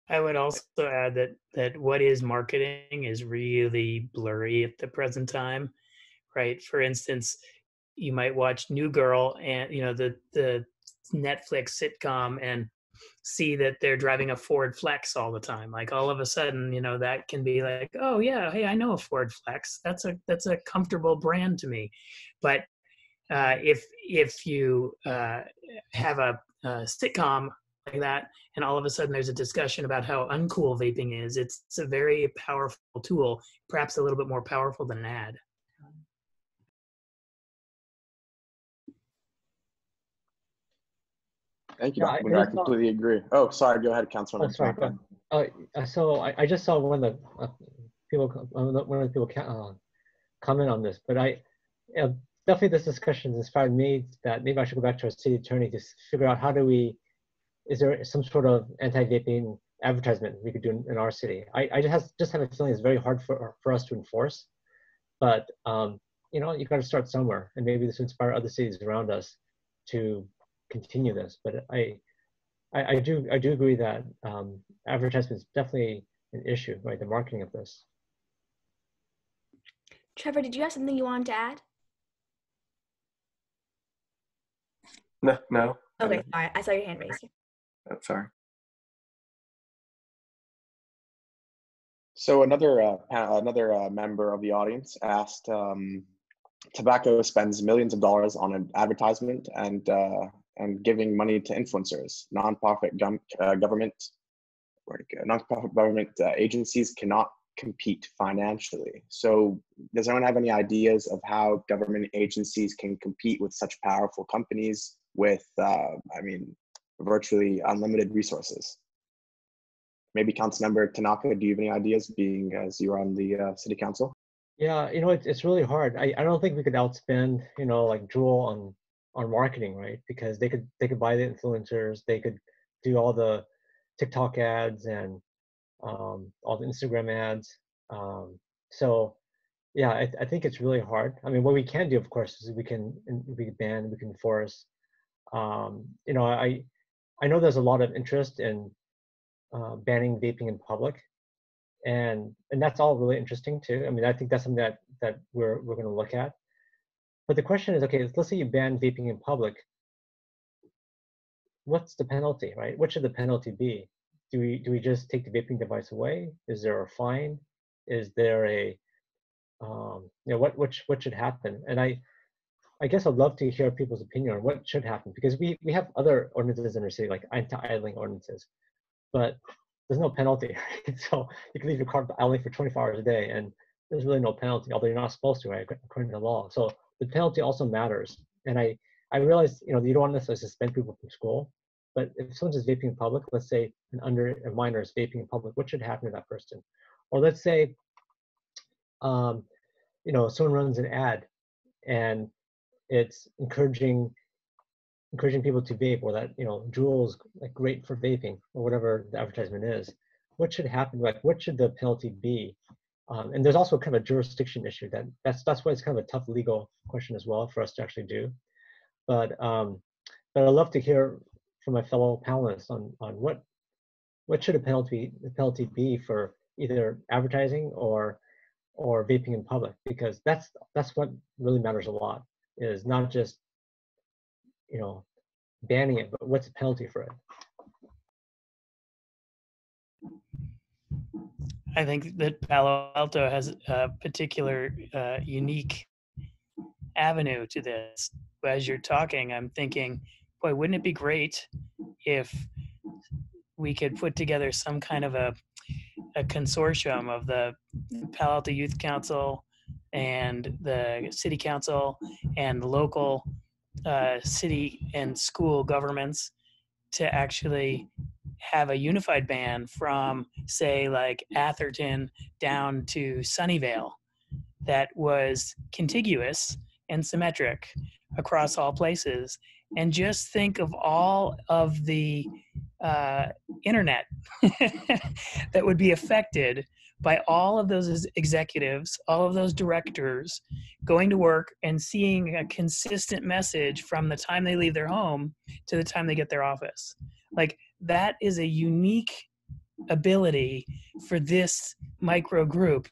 I would also add that what is marketing is really blurry at the present time, right? For instance, you might watch New Girl and the Netflix sitcom and see that they're driving a Ford Flex all the time. Like all of a sudden, that can be like, oh yeah, hey, I know a Ford Flex. That's a comfortable brand to me. But if you have a sitcom like that, and all of a sudden there's a discussion about how uncool vaping is, it's a very powerful tool, perhaps a little bit more powerful than an ad. Thank you, Dr. Booner. I completely agree. Oh, sorry. Go ahead, Councilman. Oh, sorry. So I just saw one of the people comment on this, but definitely this discussion inspired me that maybe I should go back to our city attorney to figure out is there some sort of anti-vaping advertisement we could do in our city? I just have a feeling it's very hard for us to enforce, but you got to start somewhere, and maybe this will inspire other cities around us to continue this. But I do agree that advertisement is definitely an issue, right? The marketing of this. Trevor, did you have something you wanted to add? No. Okay, sorry. I saw your hand raised. Oh, sorry. So another member of the audience asked, tobacco spends millions of dollars on an advertisement and giving money to influencers. Nonprofit government agencies cannot compete financially. So does anyone have any ideas of how government agencies can compete with such powerful companies with, virtually unlimited resources? Maybe Councilmember Tanaka, do you have any ideas, being as you're on the city council? Yeah, it's really hard. I don't think we could outspend, like Juul on marketing, right? Because they could buy the influencers, they could do all the TikTok ads and all the Instagram ads. So yeah, I think it's really hard. I mean, what we can do, of course, is we can ban, we can enforce. I know there's a lot of interest in banning vaping in public, and that's all really interesting too. I mean, I think that's something that we're going to look at. But the question is, okay, let's say you ban vaping in public. What's the penalty, right? What should the penalty be? do we just take the vaping device away? Is there a fine? Is there a what should happen? And I guess I'd love to hear people's opinion on what should happen, because we have other ordinances in our city, like anti-idling ordinances, but there's no penalty. Right? So you can leave your car idling for 24 hours a day, and there's really no penalty, although you're not supposed to, right, according to the law. So the penalty also matters. And I realize, you don't want to necessarily suspend people from school, but if someone's just vaping in public, let's say a minor is vaping in public, what should happen to that person? Or let's say, someone runs an ad and it's encouraging people to vape, or that Juul's like great for vaping, or whatever the advertisement is. What should happen? Like, what should the penalty be? And there's also kind of a jurisdiction issue that's why it's kind of a tough legal question as well for us to actually do. But I'd love to hear from my fellow panelists on what should the penalty be for either advertising or vaping in public, because that's what really matters a lot, is not just banning it, but what's the penalty for it? I think that Palo Alto has a particular unique avenue to this. As you're talking, I'm thinking, boy, wouldn't it be great if we could put together some kind of a consortium of the Palo Alto Youth Council and the City Council and the local city and school governments to actually have a unified ban from, say, like Atherton down to Sunnyvale that was contiguous and symmetric across all places. And just think of all of the internet that would be affected by all of those executives, all of those directors going to work and seeing a consistent message from the time they leave their home to the time they get their office. Like, that is a unique ability for this micro group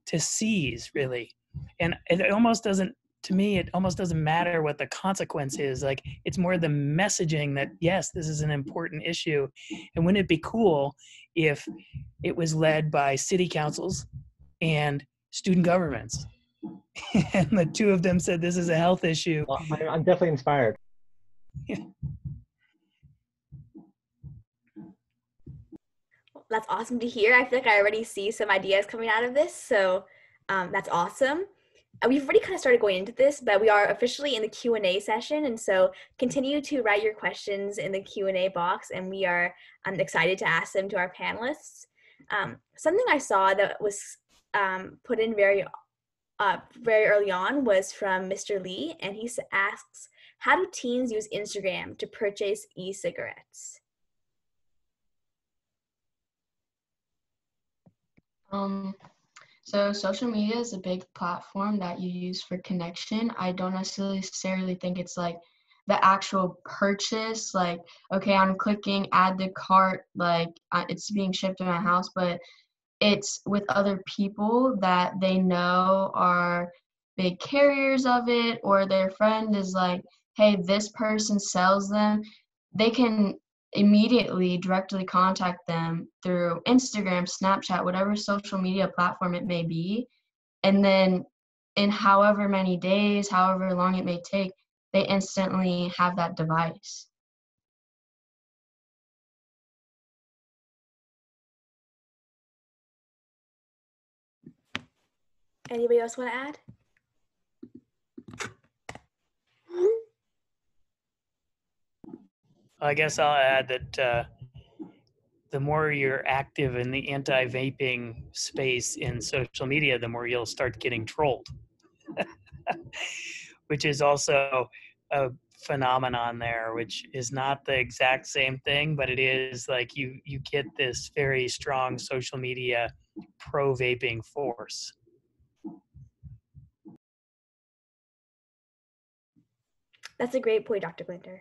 to seize, really. And it almost doesn't, to me, it almost doesn't matter what the consequence is. Like, it's more the messaging that, yes, this is an important issue. And wouldn't it be cool if it was led by city councils and student governments? And the two of them said, this is a health issue. Well, I'm definitely inspired. Yeah. That's awesome to hear. I feel like I already see some ideas coming out of this, so that's awesome. We've already kind of started going into this, but we are officially in the Q&A session, and so continue to write your questions in the Q&A box, and we are excited to ask them to our panelists. Something I saw that was put in very early on was from Mr. Lee, and he asks, how do teens use Instagram to purchase e-cigarettes? So social media is a big platform that you use for connection. I don't necessarily think it's like the actual purchase, like, okay, I'm clicking add to cart, like it's being shipped to my house, but it's with other people that they know are big carriers of it, or their friend is like, hey, this person sells them. They can immediately directly contact them through Instagram, Snapchat, whatever social media platform it may be. And then in however many days, however long it may take, they instantly have that device. Anybody else want to add? I guess I'll add that the more you're active in the anti-vaping space in social media, the more you'll start getting trolled, which is also a phenomenon there, which is not the exact same thing, but it is like you get this very strong social media pro-vaping force. That's a great point, Dr. Glinter.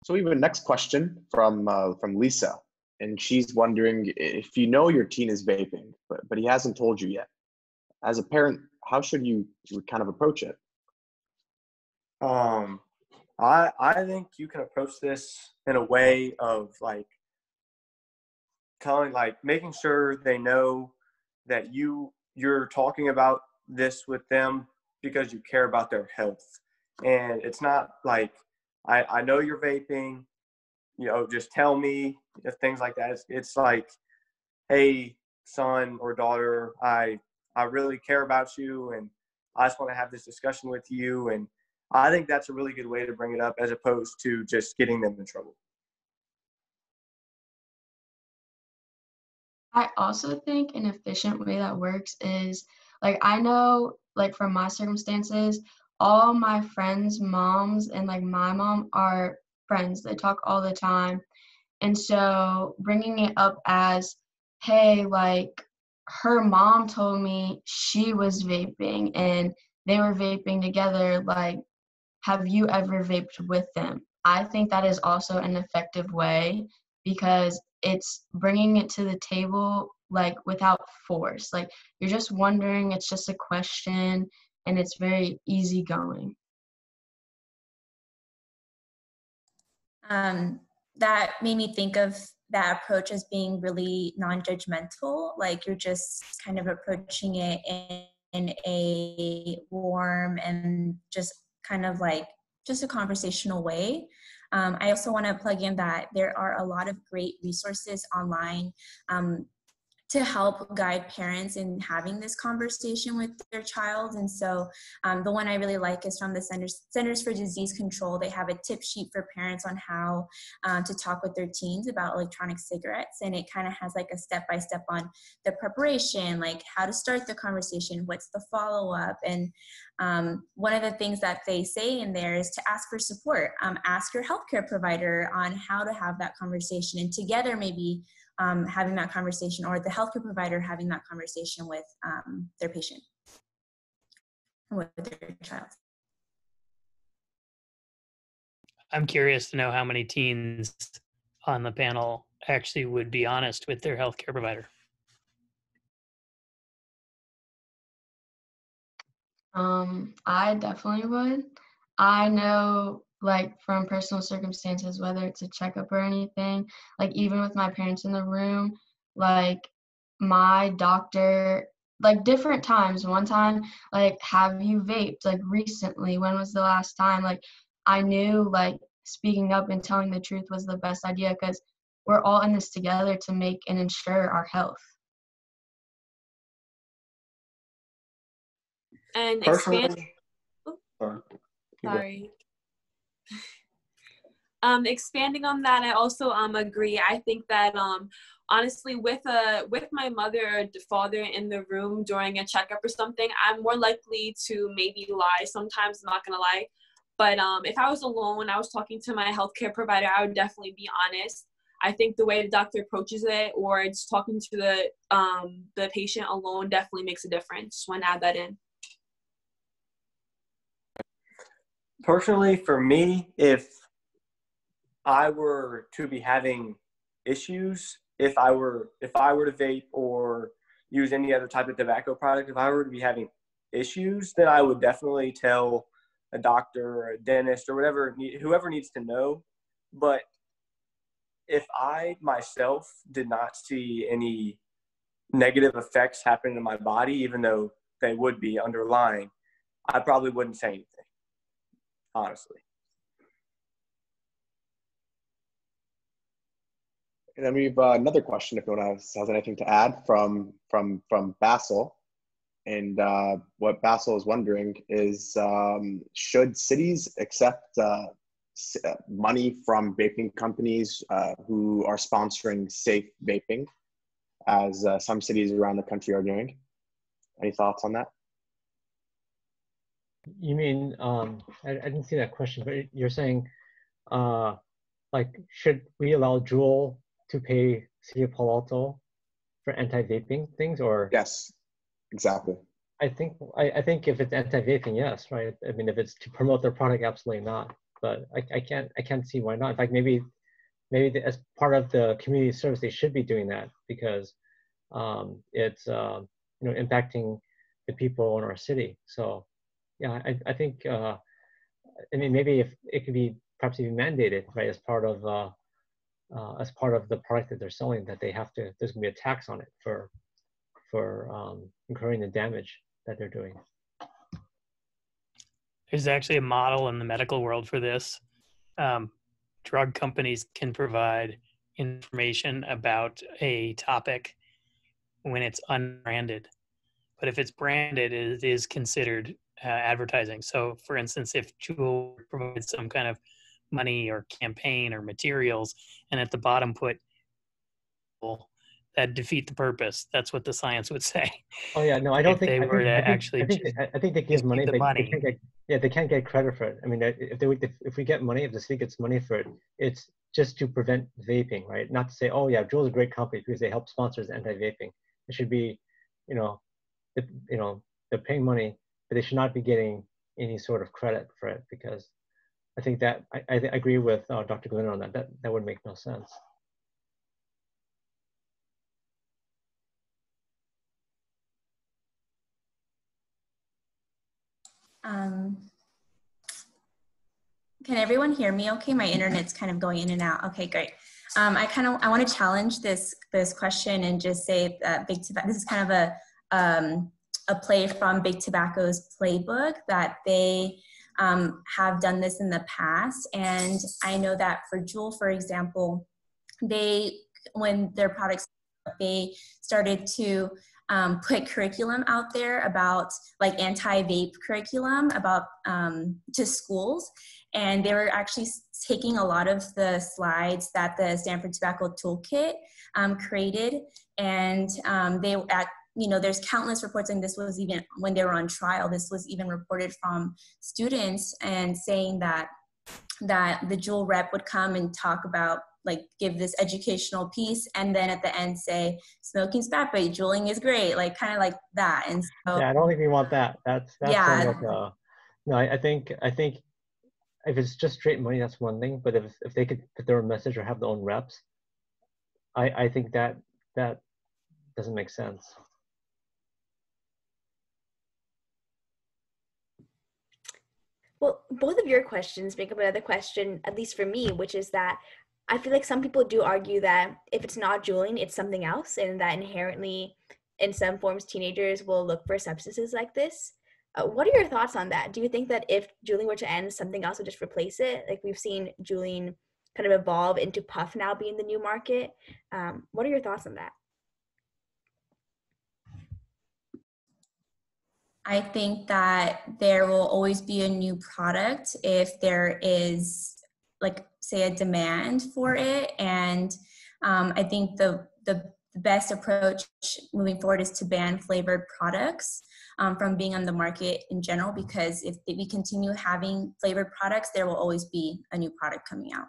So we have a next question from Lisa, and she's wondering if you know your teen is vaping, but he hasn't told you yet. As a parent, how should you kind of approach it? I think you can approach this in a way of like telling, like, making sure they know that you're talking about this with them because you care about their health. And it's not like, I know you're vaping, you know, just tell me, if things like that. It's like, hey, son or daughter, I really care about you, and I just want to have this discussion with you. And I think that's a really good way to bring it up, as opposed to just getting them in trouble. I also think an efficient way that works is, like, I know, like, from my circumstances, all my friends' moms and, like, my mom are friends. They talk all the time. And so bringing it up as, hey, like, her mom told me she was vaping and they were vaping together. Like, have you ever vaped with them? I think that is also an effective way, because it's bringing it to the table, like, without force. Like, you're just wondering, it's just a question, and it's very easygoing. That made me think of that approach as being really non-judgmental. Like, you're just kind of approaching it in a warm and just kind of like just a conversational way. I also want to plug in that there are a lot of great resources online to help guide parents in having this conversation with their child. And so the one I really like is from the Centers for Disease Control. They have a tip sheet for parents on how to talk with their teens about electronic cigarettes. And it kind of has like a step-by-step on the preparation, like how to start the conversation, what's the follow-up. And one of the things that they say in there is to ask for support. Ask your healthcare provider on how to have that conversation, and together maybe having that conversation, or the healthcare provider having that conversation with their patient, with their child. I'm curious to know how many teens on the panel actually would be honest with their healthcare provider. I definitely would. I know, like, from personal circumstances, whether it's a checkup or anything, like, even with my parents in the room, like, my doctor, like, different times. One time, like, have you vaped? Like, recently, when was the last time? Like, I knew, like, speaking up and telling the truth was the best idea, because we're all in this together to make and ensure our health. And Personally, sorry. Expanding on that, I also agree. I think that honestly, with my mother or father in the room during a checkup or something, I'm more likely to maybe lie sometimes. I'm not gonna lie, but if I was alone, I was talking to my healthcare provider, I would definitely be honest. I think the way the doctor approaches it, or just talking to the patient alone, definitely makes a difference. Just want to add that in. personally, for me, if I were to be having issues, if I were to vape or use any other type of tobacco product, if I were to be having issues, then I would definitely tell a doctor or a dentist or whoever needs to know. But if I myself did not see any negative effects happen to my body, even though they would be underlying, I probably wouldn't say anything, honestly. And then we've another question, if anyone has anything to add, from Basil. And what Basil is wondering is, should cities accept money from vaping companies who are sponsoring safe vaping, as some cities around the country are doing? Any thoughts on that? You mean, I didn't see that question, but you're saying, like, should we allow Juul to pay City of Palo Alto for anti-vaping things, or? Yes, exactly. I think if it's anti-vaping, yes, right? I mean, if it's to promote their product, absolutely not. But I can't see why not. In fact, maybe as part of the community service, they should be doing that, because it's impacting the people in our city. So yeah, I think I mean, maybe if it could be perhaps even mandated, right, as part of as part of the product that they're selling, that they have to, there's gonna be a tax on it for incurring the damage that they're doing. There's actually a model in the medical world for this. Drug companies can provide information about a topic when it's unbranded. But if it's branded, it is considered advertising. So for instance, if Juul provides some kind of money or campaign or materials, and at the bottom put, that defeat the purpose. That's what the science would say. Oh yeah, no, I don't If think, they were to actually I think they give money, the but money. they can't get, yeah, they can't get credit for it. I mean, if we get money, if the city gets money for it, it's just to prevent vaping, right? Not to say, oh yeah, Juul's a great company because they help sponsors anti-vaping. It should be, you know, they're paying money, but they should not be getting any sort of credit for it, because I think that I agree with Dr. Glenn on that. That would make no sense. Can everyone hear me okay? My internet's kind of going in and out. Okay, great. I want to challenge this question and just say that Big Tobacco, this is kind of a play from Big Tobacco's playbook, that they have done this in the past. And I know that for Juul, for example, when their products, they started to put curriculum out there about like anti-vape curriculum about to schools. And they were actually taking a lot of the slides that the Stanford Tobacco Toolkit created. And there's countless reports, and this was even when they were on trial, this was even reported from students, and saying that the Juul rep would come and talk about, like, give this educational piece, and then at the end say, smoking's bad, but juuling is great, like kind of like that. And so, yeah, I don't think we want that. That's yeah. Sort of, no, I think if it's just straight money, that's one thing. But if they could put their own message or have their own reps, I think that doesn't make sense. Well, both of your questions make up another question, at least for me, which is that I feel like some people do argue that if it's not juuling, it's something else, and that inherently, in some forms, teenagers will look for substances like this. What are your thoughts on that? Do you think that if juuling were to end, something else would just replace it? Like, we've seen juuling kind of evolve into puff now being the new market. What are your thoughts on that? I think that there will always be a new product if there is, like, say, a demand for it. And I think the best approach moving forward is to ban flavored products from being on the market in general, because if we continue having flavored products, there will always be a new product coming out.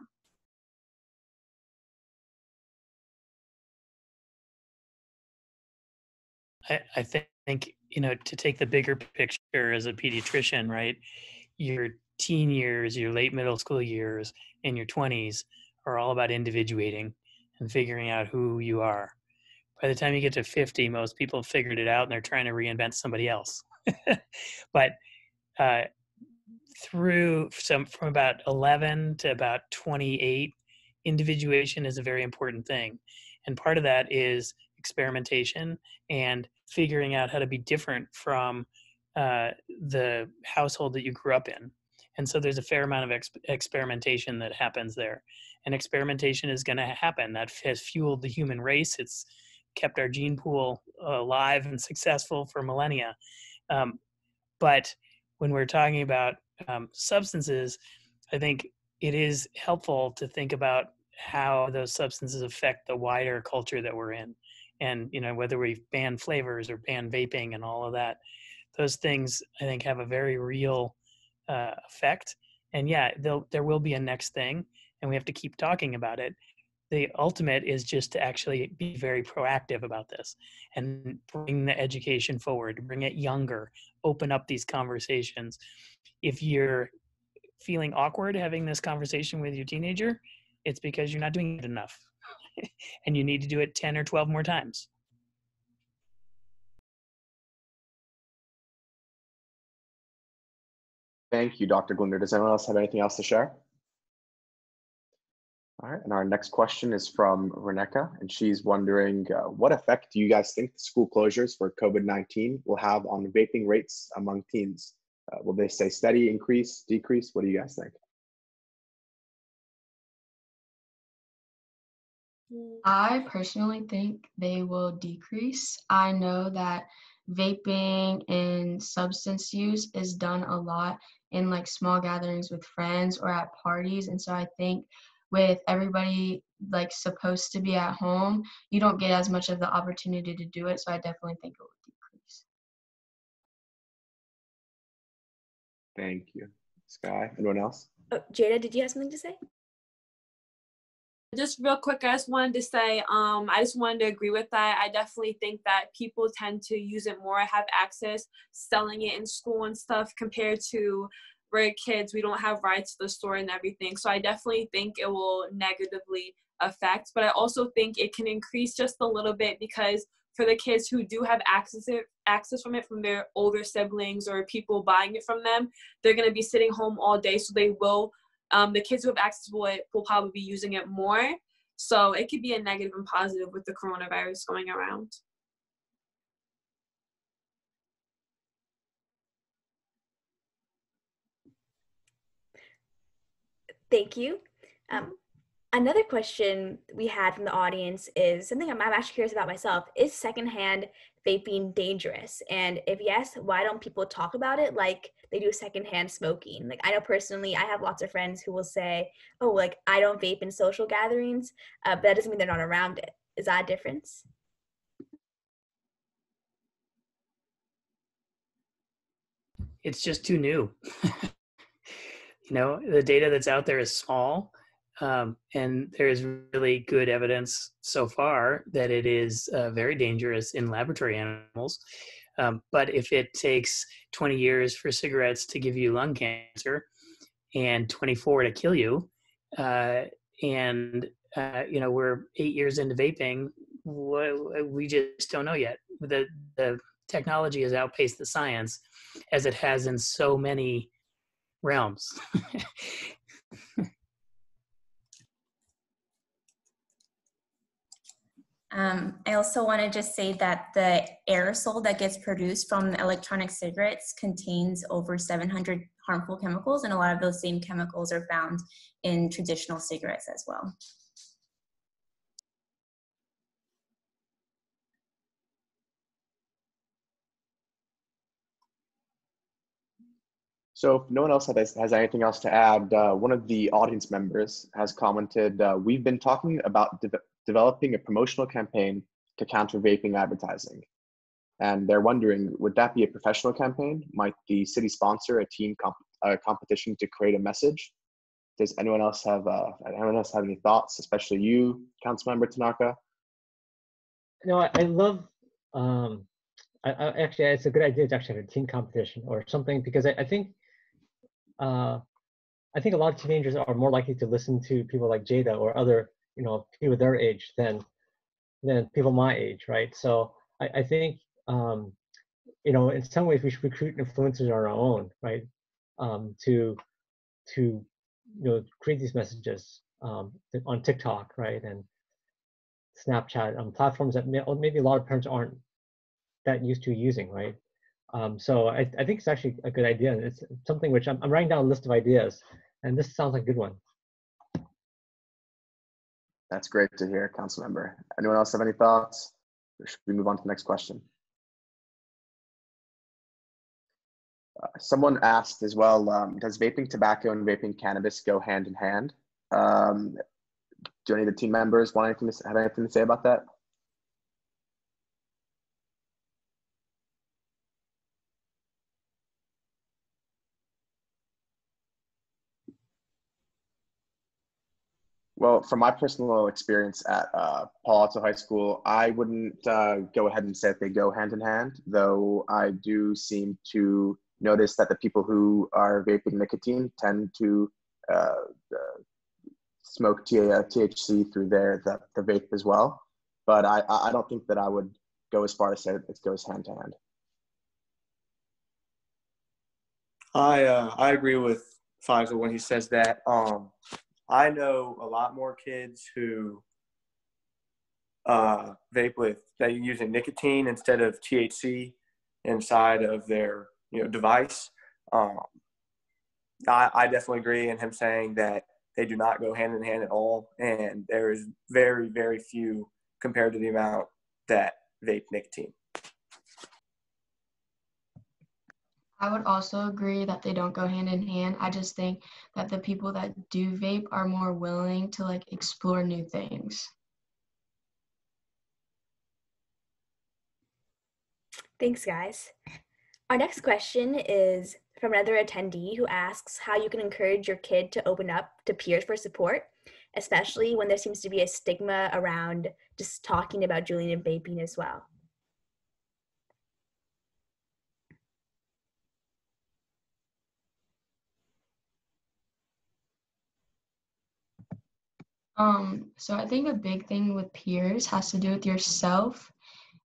I think, to take the bigger picture as a pediatrician, right? Your teen years, your late middle school years, and your 20s are all about individuating and figuring out who you are. By the time you get to 50, most people have figured it out and they're trying to reinvent somebody else. But from about 11 to about 28, individuation is a very important thing. And part of that is experimentation and figuring out how to be different from the household that you grew up in. And so there's a fair amount of experimentation that happens there. And experimentation is going to happen. That has fueled the human race. It's kept our gene pool alive and successful for millennia. But when we're talking about substances, I think it is helpful to think about how those substances affect the wider culture that we're in. And, whether we ban flavors or ban vaping and all of that, those things, I think, have a very real effect. And yeah, there will be a next thing, and we have to keep talking about it. The ultimate is just to actually be very proactive about this and bring the education forward, bring it younger, open up these conversations. If you're feeling awkward having this conversation with your teenager, it's because you're not doing it enough. And you need to do it 10 or 12 more times. Thank you, Dr. Glunder. Does anyone else have anything else to share? All right, and our next question is from Reneka, and she's wondering, what effect do you guys think the school closures for COVID-19 will have on vaping rates among teens? Will they stay steady, increase, decrease? What do you guys think? I personally think they will decrease. I know that vaping and substance use is done a lot in like small gatherings with friends or at parties. And so I think with everybody like supposed to be at home, you don't get as much of the opportunity to do it. So I definitely think it will decrease. Thank you. Sky, anyone else? Oh, Jada, did you have something to say? Just real quick, I just wanted to say, I just wanted to agree with that. I definitely think that people tend to use it more, have access, selling it in school and stuff, compared to we're kids, we don't have rights to the store and everything. So I definitely think it will negatively affect, but I also think it can increase just a little bit, because for the kids who do have access from it from their older siblings or people buying it from them, they're going to be sitting home all day, so they will the kids who have access to it will probably be using it more. So it could be a negative and positive with the coronavirus going around. Thank you. Another question we had from the audience is something I'm actually curious about myself. Is secondhand vaping dangerous? And if yes, why don't people talk about it like they do secondhand smoking? Like, I know personally, I have lots of friends who will say, oh, like, I don't vape in social gatherings, but that doesn't mean they're not around it. Is that a difference? It's just too new. You know, the data that's out there is small. And there's really good evidence so far that it is very dangerous in laboratory animals. But if it takes 20 years for cigarettes to give you lung cancer and 24 to kill you, you know, we're 8 years into vaping, we just don't know yet. The technology has outpaced the science, as it has in so many realms. I also want to just say that the aerosol that gets produced from electronic cigarettes contains over 700 harmful chemicals, and a lot of those same chemicals are found in traditional cigarettes as well. So if no one else has anything else to add, one of the audience members has commented, we've been talking about developing a promotional campaign to counter vaping advertising. And they're wondering, would that be a professional campaign? Might the city sponsor a team competition to create a message? Does anyone else have any thoughts, especially you, Councilmember Tanaka? No, I love, actually, it's a good idea to actually have a team competition or something, because I think a lot of teenagers are more likely to listen to people like Jada or other, you know, people their age than people my age, right? So I think, you know, in some ways we should recruit influencers on our own, right? To you know, create these messages on TikTok, right, and Snapchat, on platforms that maybe a lot of parents aren't that used to using, right? So I think it's actually a good idea, and it's something which I'm writing down a list of ideas, and this sounds like a good one. That's great to hear, Councilmember. Anyone else have any thoughts? Or should we move on to the next question? Someone asked as well, does vaping tobacco and vaping cannabis go hand in hand? Do any of the team members have anything to say about that? Well, from my personal experience at Palo Alto High School, I wouldn't go ahead and say that they go hand in hand, though I do seem to notice that the people who are vaping nicotine tend to smoke THC through the vape as well. But I don't think that I would go as far as say that it goes hand to hand. I agree with Faisal when he says that. I know a lot more kids who vape with, they're using nicotine instead of THC inside of their device. I definitely agree in him saying that they do not go hand in hand at all, and there is very, very few compared to the amount that vape nicotine. I would also agree that they don't go hand in hand. I just think that the people that do vape are more willing to like explore new things. Thanks, guys. Our next question is from another attendee who asks how you can encourage your kid to open up to peers for support, especially when there seems to be a stigma around just talking about Julian and vaping as well. So I think a big thing with peers has to do with yourself.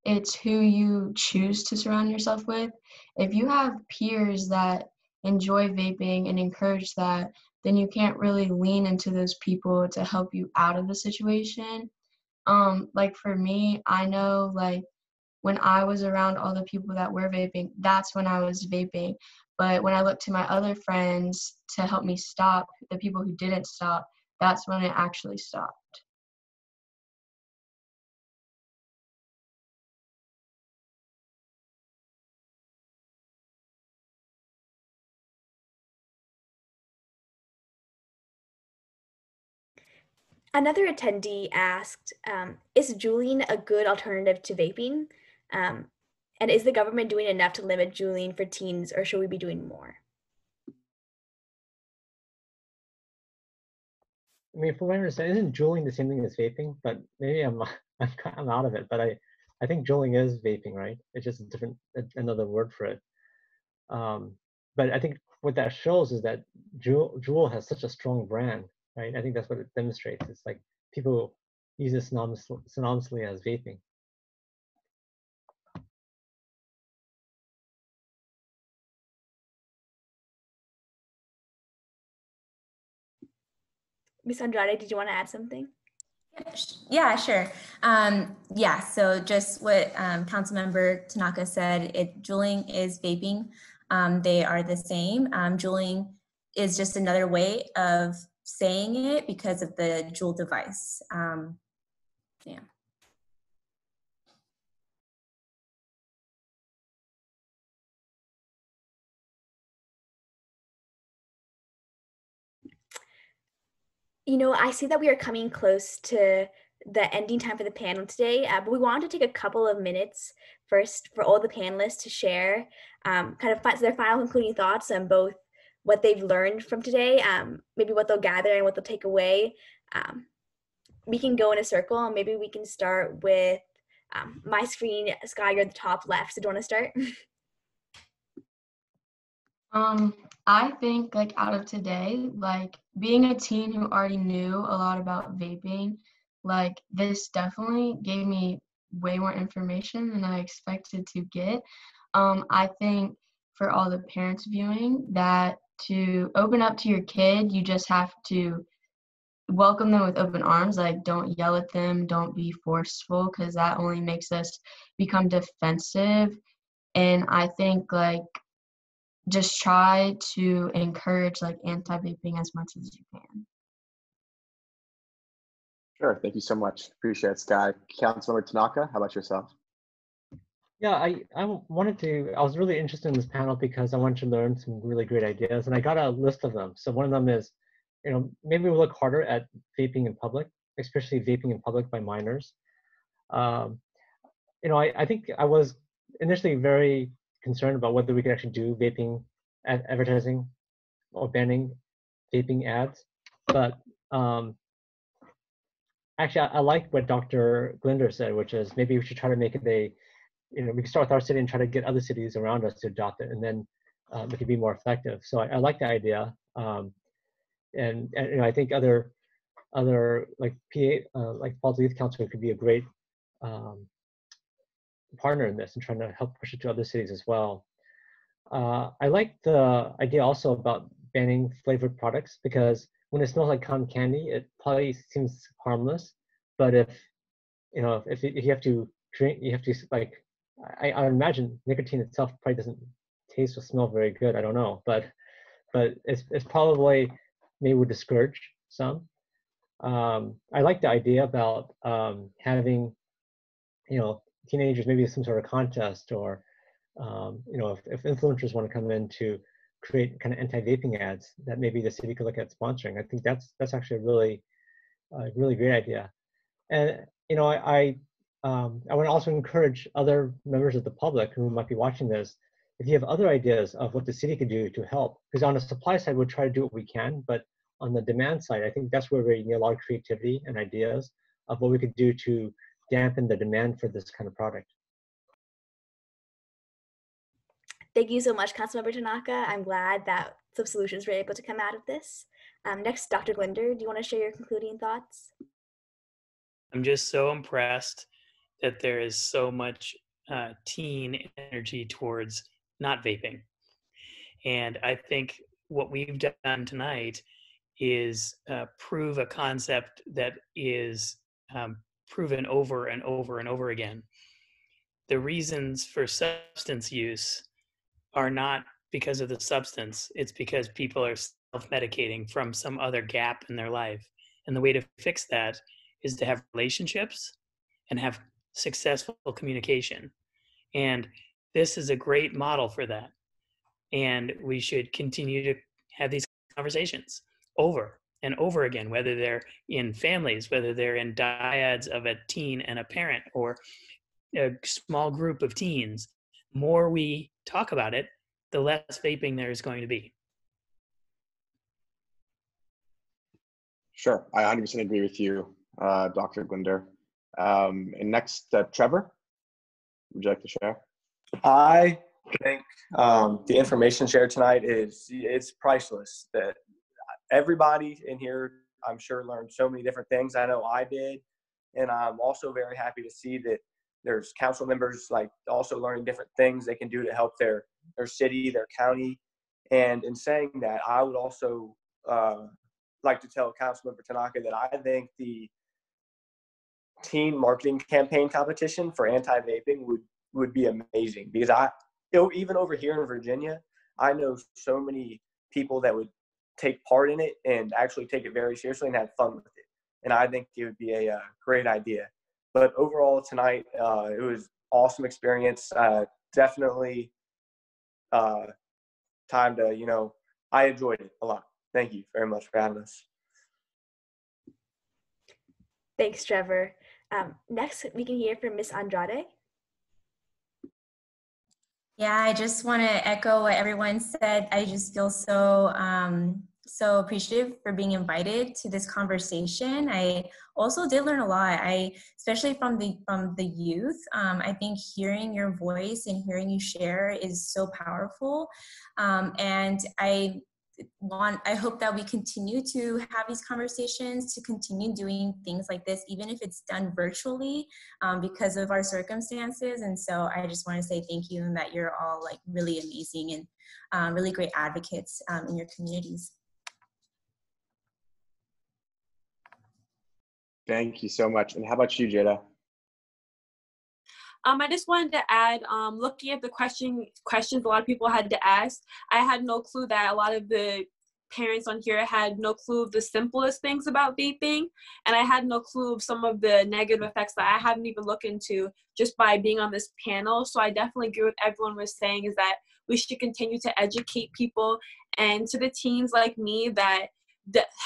It's who you choose to surround yourself with. If you have peers that enjoy vaping and encourage that, then you can't really lean into those people to help you out of the situation. Like for me, I know like when I was around all the people that were vaping, that's when I was vaping. But when I looked to my other friends to help me stop, the people who didn't stop, that's when it actually stopped. Another attendee asked, is Julian a good alternative to vaping? And is the government doing enough to limit Julian for teens, or should we be doing more? I mean, from my understanding, isn't juuling the same thing as vaping? But maybe I'm out of it. But I think juuling is vaping, right? It's just another word for it. But I think what that shows is that Juul has such a strong brand, right? I think that's what it demonstrates. It's like people use it synonymously as vaping. Ms. Andrade, did you want to add something? Yeah, sure. Yeah, so just what Councilmember Tanaka said, juuling is vaping. They are the same. Juuling is just another way of saying it because of the Juul device. Yeah. You know, I see that we are coming close to the ending time for the panel today, but we wanted to take a couple of minutes first for all the panelists to share kind of their final concluding thoughts on both what they've learned from today, maybe what they'll gather and what they'll take away. We can go in a circle, and maybe we can start with my screen. Sky, you're at the top left, so do you want to start? I think like out of today, like being a teen who already knew a lot about vaping, like this definitely gave me way more information than I expected to get. I think for all the parents viewing that to open up to your kid, you just have to welcome them with open arms. Like don't yell at them, don't be forceful, because that only makes us become defensive. And I think like just try to encourage like anti-vaping as much as you can. Sure, thank you so much. Appreciate it, Sky. Councilmember Tanaka, how about yourself? Yeah, I was really interested in this panel because I wanted to learn some really great ideas, and I got a list of them. So one of them is, maybe we'll look harder at vaping in public, especially vaping in public by minors. I think I was initially very concerned about whether we could actually do vaping advertising or banning vaping ads, but actually I like what Dr. Glinder said, which is maybe we should try to make it we can start with our city and try to get other cities around us to adopt it, and then it could be more effective. So I like the idea, and I think other like like Palo Alto Youth Council could be a great partner in this and trying to help push it to other cities as well. I like the idea also about banning flavored products, because when it smells like cotton candy, it probably seems harmless. But if you have to drink, you have to like, I imagine nicotine itself probably doesn't taste or smell very good. I don't know, but it's probably maybe would discourage some. I like the idea about having, teenagers, maybe some sort of contest, or if influencers want to come in to create kind of anti-vaping ads that maybe the city could look at sponsoring. I think that's actually a really great idea. And I want to also encourage other members of the public who might be watching this, if you have other ideas of what the city could do to help, because on the supply side, we'll try to do what we can, but on the demand side, I think that's where we need a lot of creativity and ideas of what we could do to dampen the demand for this kind of product. Thank you so much, Councilmember Tanaka. I'm glad that some solutions were able to come out of this. Next, Dr. Glinder, do you want to share your concluding thoughts? I'm just so impressed that there is so much teen energy towards not vaping. And I think what we've done tonight is prove a concept that is proven over and over and over again. The reasons for substance use are not because of the substance, it's because people are self-medicating from some other gap in their life. And the way to fix that is to have relationships and have successful communication. And this is a great model for that. And we should continue to have these conversations over and over again, whether they're in families, whether they're in dyads of a teen and a parent, or a small group of teens. The more we talk about it, the less vaping there is going to be. Sure, I 100% agree with you, Dr. Glinder. And next, Trevor, would you like to share? I think the information shared tonight it's priceless. That everybody in here, I'm sure, learned so many different things. I know I did, and I'm also very happy to see that there's council members like also learning different things they can do to help their city, their county. And in saying that, I would also like to tell Councilmember Tanaka that I think the teen marketing campaign competition for anti-vaping would be amazing, because even over here in Virginia, I know so many people that would take part in it and actually take it very seriously and have fun with it. And I think it would be a great idea. But overall tonight, it was awesome experience. Definitely time to, I enjoyed it a lot. Thank you very much for having us. Thanks, Trevor. Next, we can hear from Ms. Andrade. Yeah, I just want to echo what everyone said. I just feel so appreciative for being invited to this conversation. I also did learn a lot, especially from the youth. I think hearing your voice and hearing you share is so powerful. And I hope that we continue to have these conversations, to continue doing things like this, even if it's done virtually because of our circumstances. And so I just want to say thank you, and that you're all like really amazing and really great advocates in your communities. Thank you so much. And how about you, Jada? I just wanted to add, looking at the questions a lot of people had to ask, I had no clue that a lot of the parents on here had no clue of the simplest things about vaping, and I had no clue of some of the negative effects that I hadn't even looked into just by being on this panel. So I definitely agree with everyone was saying, is that we should continue to educate people, and to the teens like me that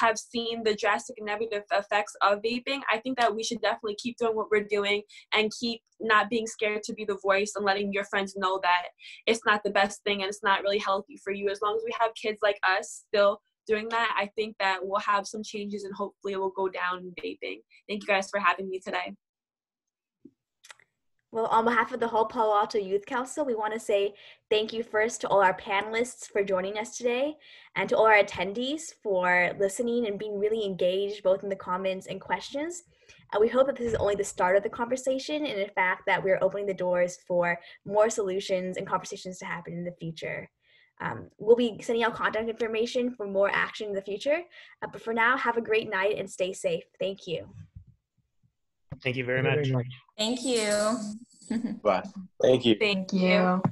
have seen the drastic negative effects of vaping, I think that we should definitely keep doing what we're doing and keep not being scared to be the voice and letting your friends know that it's not the best thing and it's not really healthy for you. As long as we have kids like us still doing that, I think that we'll have some changes and hopefully it will go down in vaping. Thank you guys for having me today. Well, on behalf of the whole Palo Alto Youth Council, we want to say thank you first to all our panelists for joining us today, and to all our attendees for listening and being really engaged both in the comments and questions. We hope that this is only the start of the conversation, and in fact that we're opening the doors for more solutions and conversations to happen in the future. We'll be sending out contact information for more action in the future. But for now, have a great night and stay safe. Thank you. Thank you very much. Thank you. Bye. Thank you. Thank Thank you.